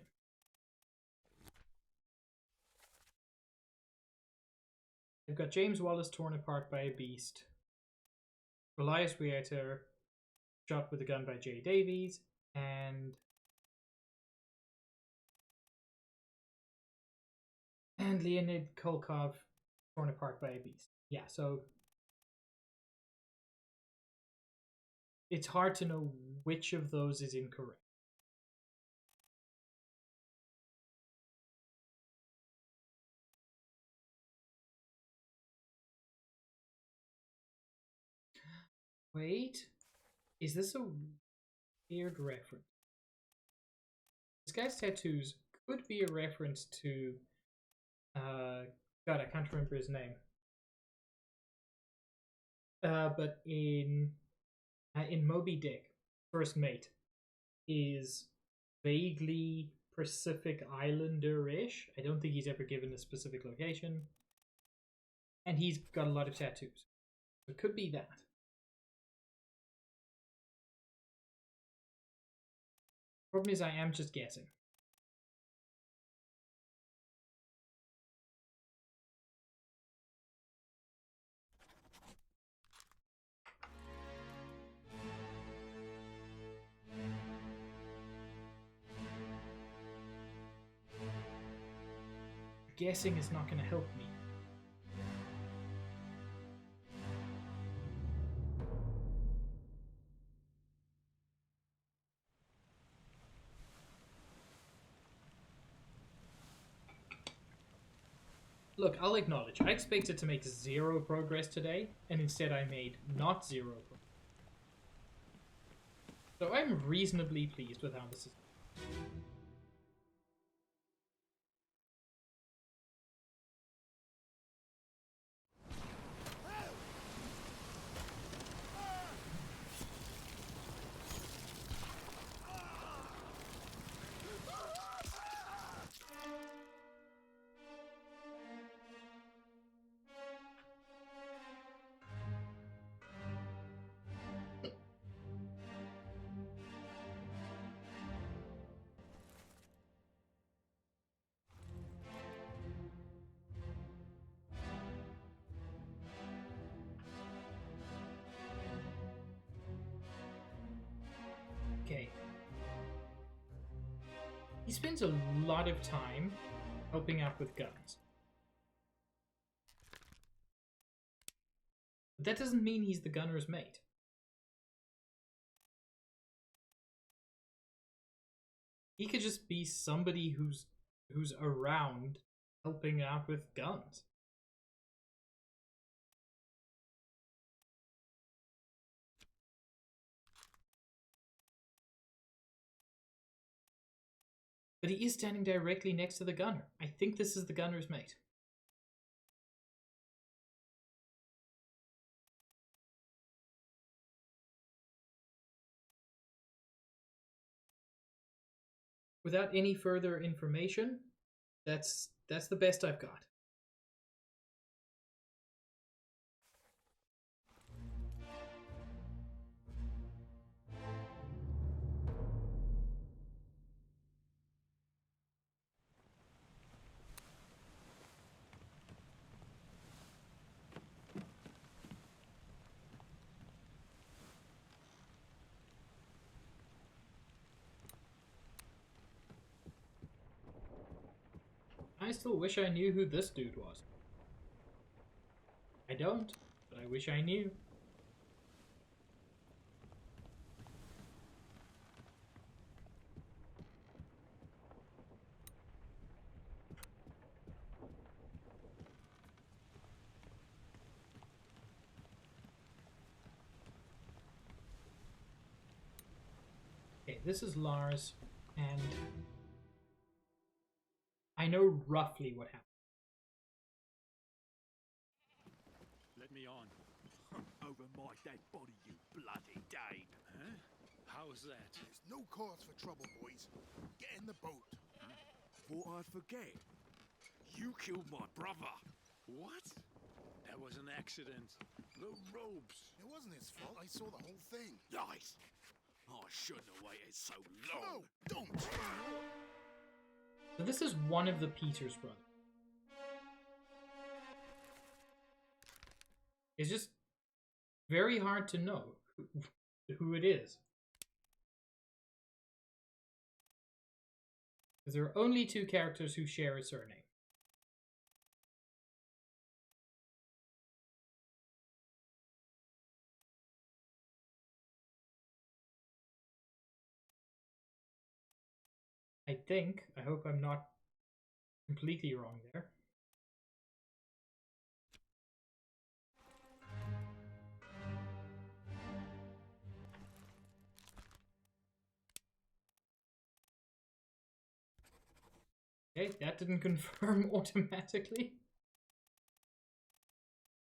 I've got James Wallace torn apart by a beast. Elias Wieter shot with a gun by Jay Davies. And Leonid Kolkov torn apart by a beast. Yeah, so it's hard to know which of those is incorrect. Wait, is this a weird reference? This guy's tattoos could be a reference to, God, I can't remember his name. But in Moby Dick, First Mate is vaguely Pacific Islander-ish. I don't think he's ever given a specific location. And he's got a lot of tattoos. It could be that. Problem is, I am just guessing. Guessing is not going to help me. Look, I'll acknowledge. I expected to make 0 progress today, and instead I made not 0 progress. So I'm reasonably pleased with how this is. Okay. He spends a lot of time helping out with guns. But that doesn't mean he's the gunner's mate. He could just be somebody who's around helping out with guns. But he is standing directly next to the gunner. I think this is the gunner's mate. Without any further information, that's the best I've got. I still wish I knew who this dude was. I don't, but I wish I knew. Okay, this is Lars, and I know roughly what happened. Let me on. Over my dead body, you bloody Dane. Huh? How's that? There's no cause for trouble, boys. Get in the boat. Thought I'd forget. You killed my brother. What? That was an accident. The ropes. It wasn't his fault. I saw the whole thing. Lies. I shouldn't have waited so long. No, don't. So this is one of the Peters brothers. It's just very hard to know who it is. Because there are only 2 characters who share a surname. I think. I hope I'm not completely wrong there. Okay, that didn't confirm automatically.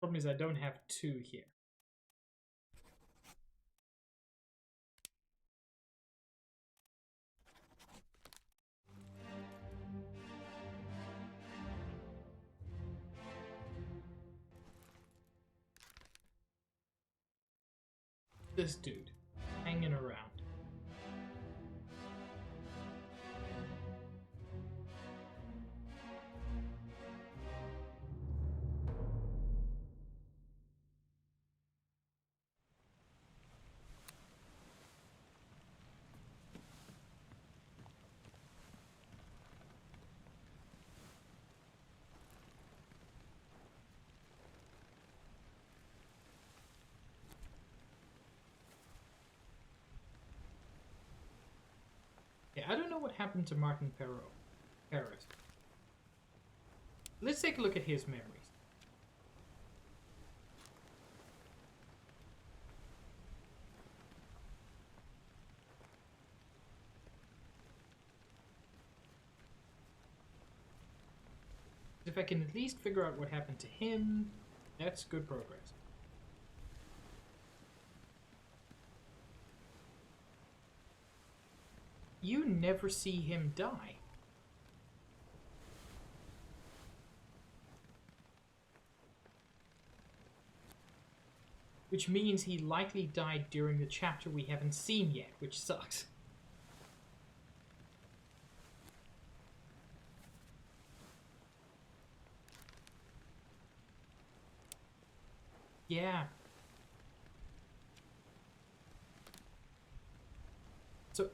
Problem is I don't have 2 here. This dude hanging around. Yeah, I don't know what happened to Martin Parrott. Let's take a look at his memories. If I can at least figure out what happened to him, that's good progress. You never see him die. Which means he likely died during the chapter we haven't seen yet, which sucks. Yeah. So,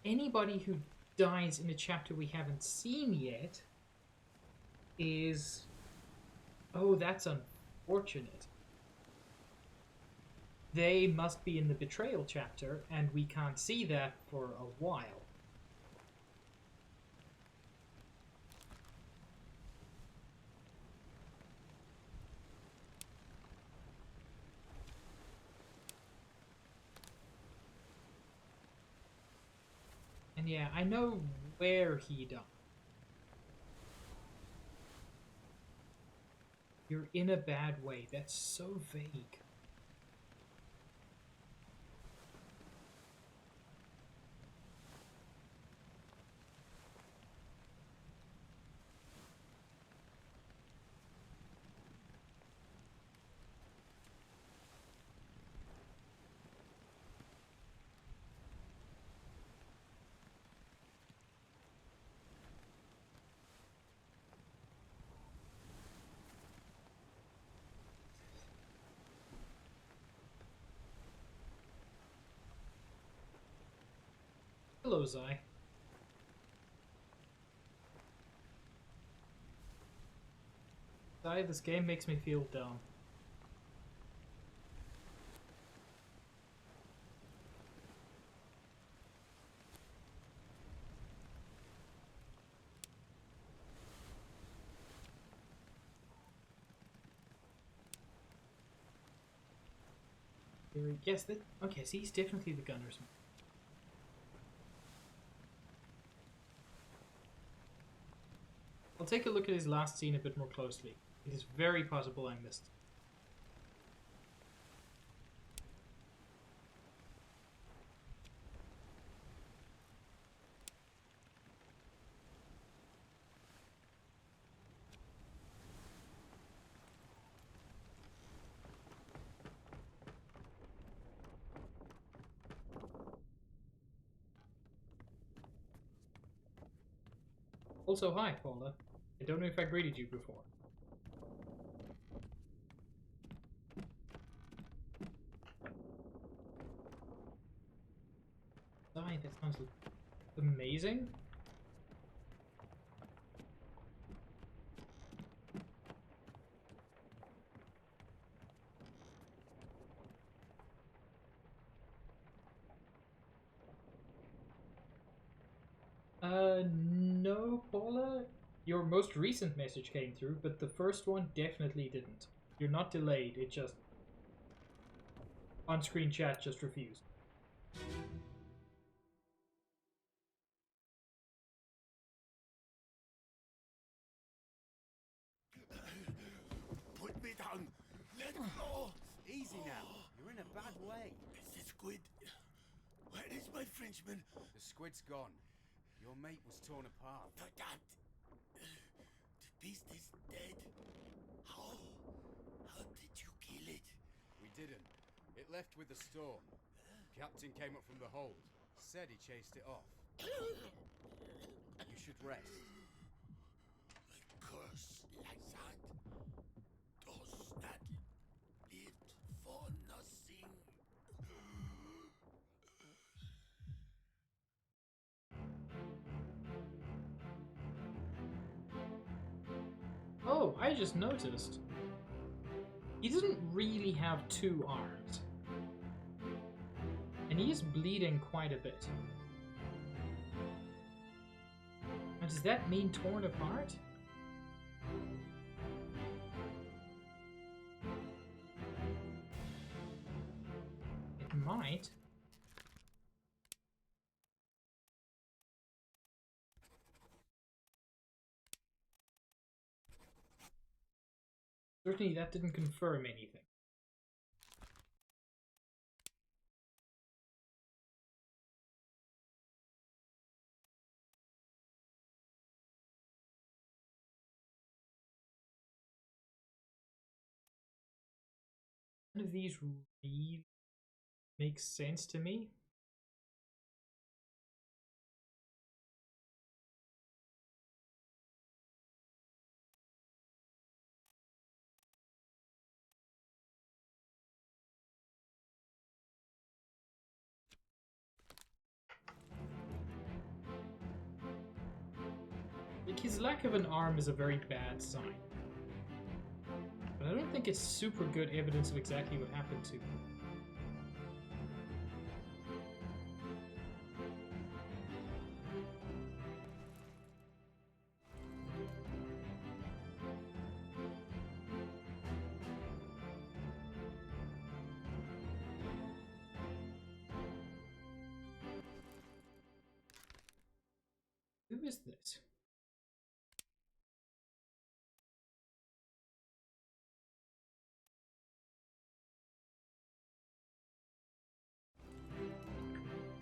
anybody who dies in a chapter we haven't seen yet is... Oh, that's unfortunate. They must be in the betrayal chapter, and we can't see that for a while. And yeah, I know where he died. You're in a bad way. That's so vague. Hello, Zai. Zai, this game makes me feel dumb. Yes, that... Okay, so he's definitely the gunner's man. I'll take a look at his last scene a bit more closely. It is very possible I missed. Also, hi, Paula. I don't know if I greeted you before. Hi, that sounds amazing. No, Paula. Your most recent message came through, but the first one definitely didn't. You're not delayed, it just... On-screen chat just refused. Put me down. Let go. Easy now. You're in a bad way. It's the squid. Where is my Frenchman? The squid's gone. Your mate was torn apart. The that. The beast is dead. How? How did you kill it? We didn't. It left with the storm. Captain came up from the hold. Said he chased it off. You should rest. A curse like that does not live for nothing. Oh, I just noticed. He doesn't really have two arms. And he is bleeding quite a bit. Now, does that mean torn apart? It might. Certainly that didn't confirm anything. None of these really make sense to me. Like, his lack of an arm is a very bad sign. But I don't think it's super good evidence of exactly what happened to him. Who is this?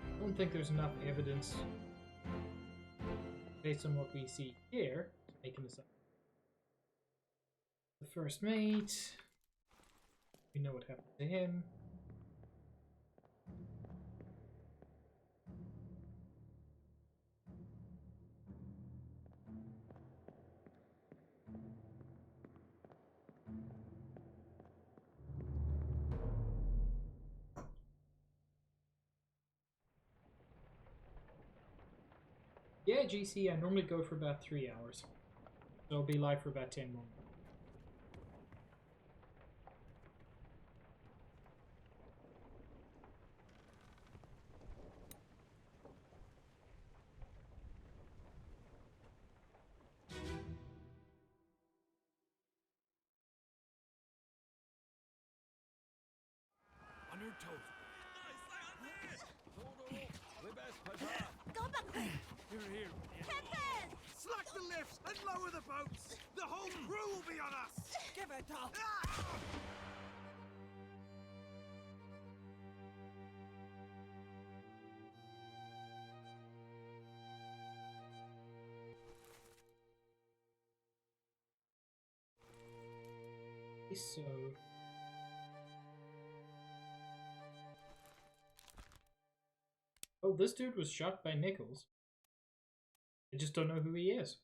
I don't think there's enough evidence based on what we see here to make an assumption. The first mate. We know what happened to him. Yeah, GC, I normally go for about 3 hours. So I'll be live for about 10 more. On your toes. Go back there! Here. Captain! Slack the lifts and lower the boats! The whole crew will be on us! Give it up! So... Oh, this dude was shot by Nichols. I just don't know who he is.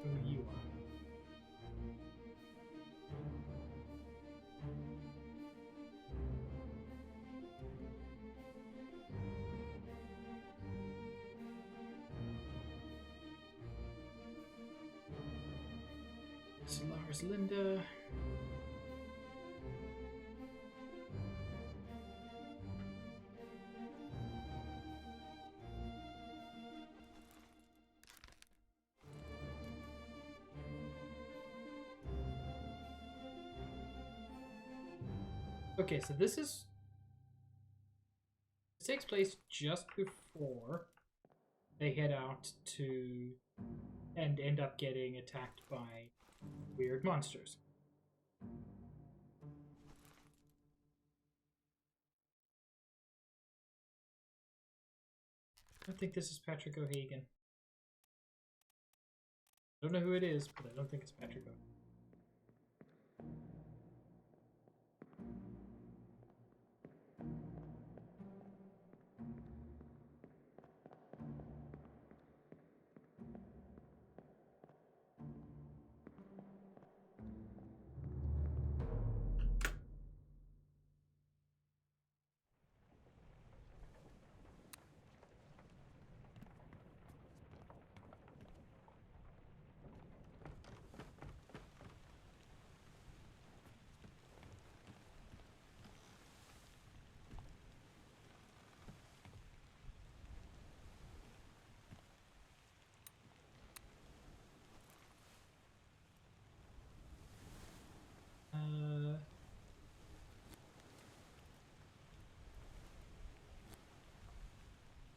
Who you are. Lars Linda. Okay, so this takes place just before they head out to and end up getting attacked by weird monsters. I don't think this is Patrick O'Hagan. I don't know who it is, but I don't think it's Patrick O'Hagan.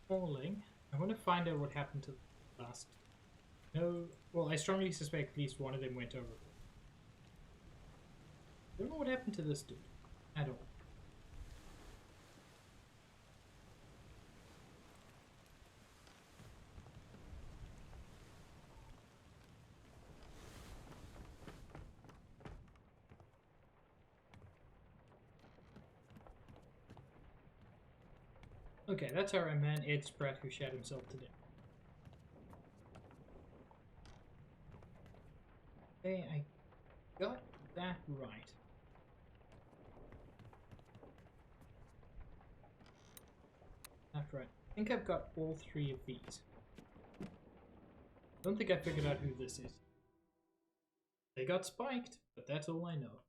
Falling. I want to find out what happened to the last. No, well, I strongly suspect at least one of them went overboard. I don't know what happened to this dude at all. Okay, that's our man Ed Spratt who shot himself to death. Okay, I got that right. That's right. I think I've got all three of these. I don't think I figured out who this is. They got spiked, but that's all I know.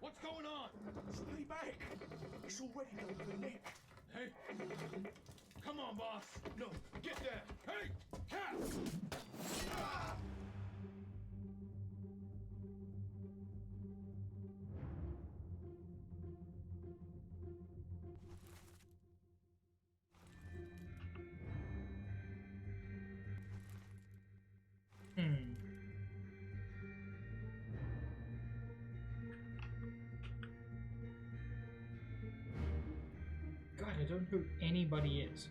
What's going on? Stay back! It's already going to the neck. Hey! Come on, boss! No, get there! Hey! Cap! Ah! God, I don't know who anybody is.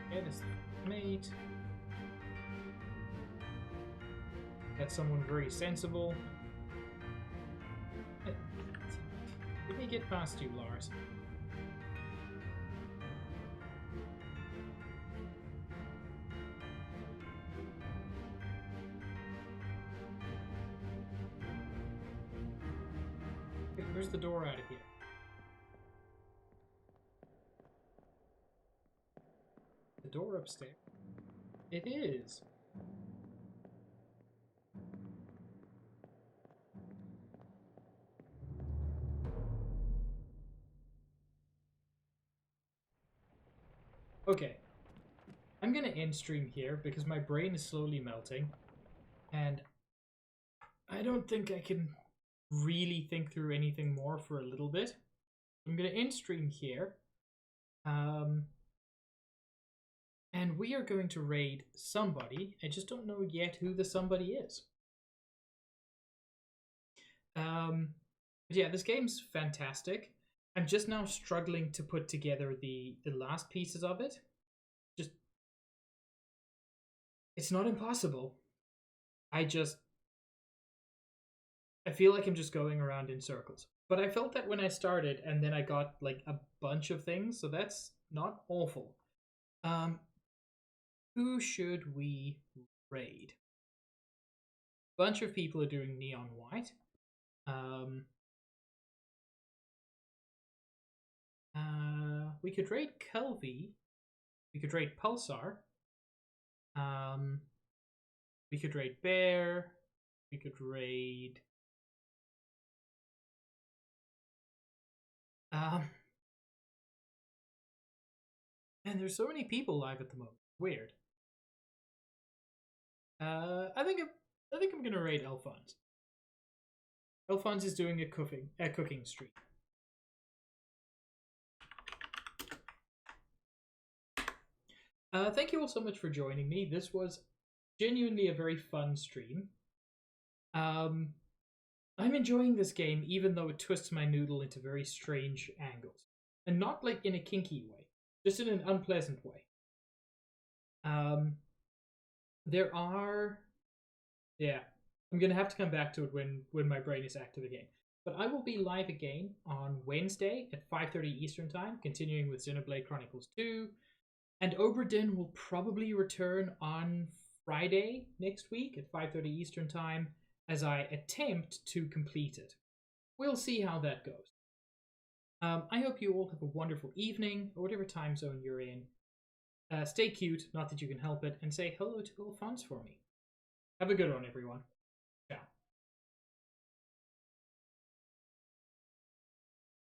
Okay, this is the mate. That's someone very sensible. Let me get past you, Lars. Okay, where's the door out of here? The door upstairs. It is. Okay. I'm gonna end stream here because my brain is slowly melting. And I don't think I can really think through anything more for a little bit. I'm gonna end stream here. And we are going to raid somebody. I just don't know yet who the somebody is. But yeah, this game's fantastic. I'm just now struggling to put together the last pieces of it. Just, it's not impossible. I feel like I'm just going around in circles. But I felt that when I started, and then I got like a bunch of things, so that's not awful. Who should we raid? A bunch of people are doing Neon White. We could raid Kelvy. We could raid Pulsar. We could raid Bear. We could raid... And there's so many people live at the moment. Weird. I think I'm gonna raid Alphonse. Alphonse is doing a cooking stream. Thank you all so much for joining me. This was genuinely a very fun stream. I'm enjoying this game, even though it twists my noodle into very strange angles. And not like in a kinky way, just in an unpleasant way. There are... Yeah, I'm going to have to come back to it when my brain is active again. But I will be live again on Wednesday at 5:30 Eastern Time, continuing with Xenoblade Chronicles 2. And Obra Dinn will probably return on Friday next week at 5:30 Eastern Time as I attempt to complete it. We'll see how that goes. I hope you all have a wonderful evening, or whatever time zone you're in. Stay cute, not that you can help it, and say hello to Alphonse for me. Have a good one, everyone.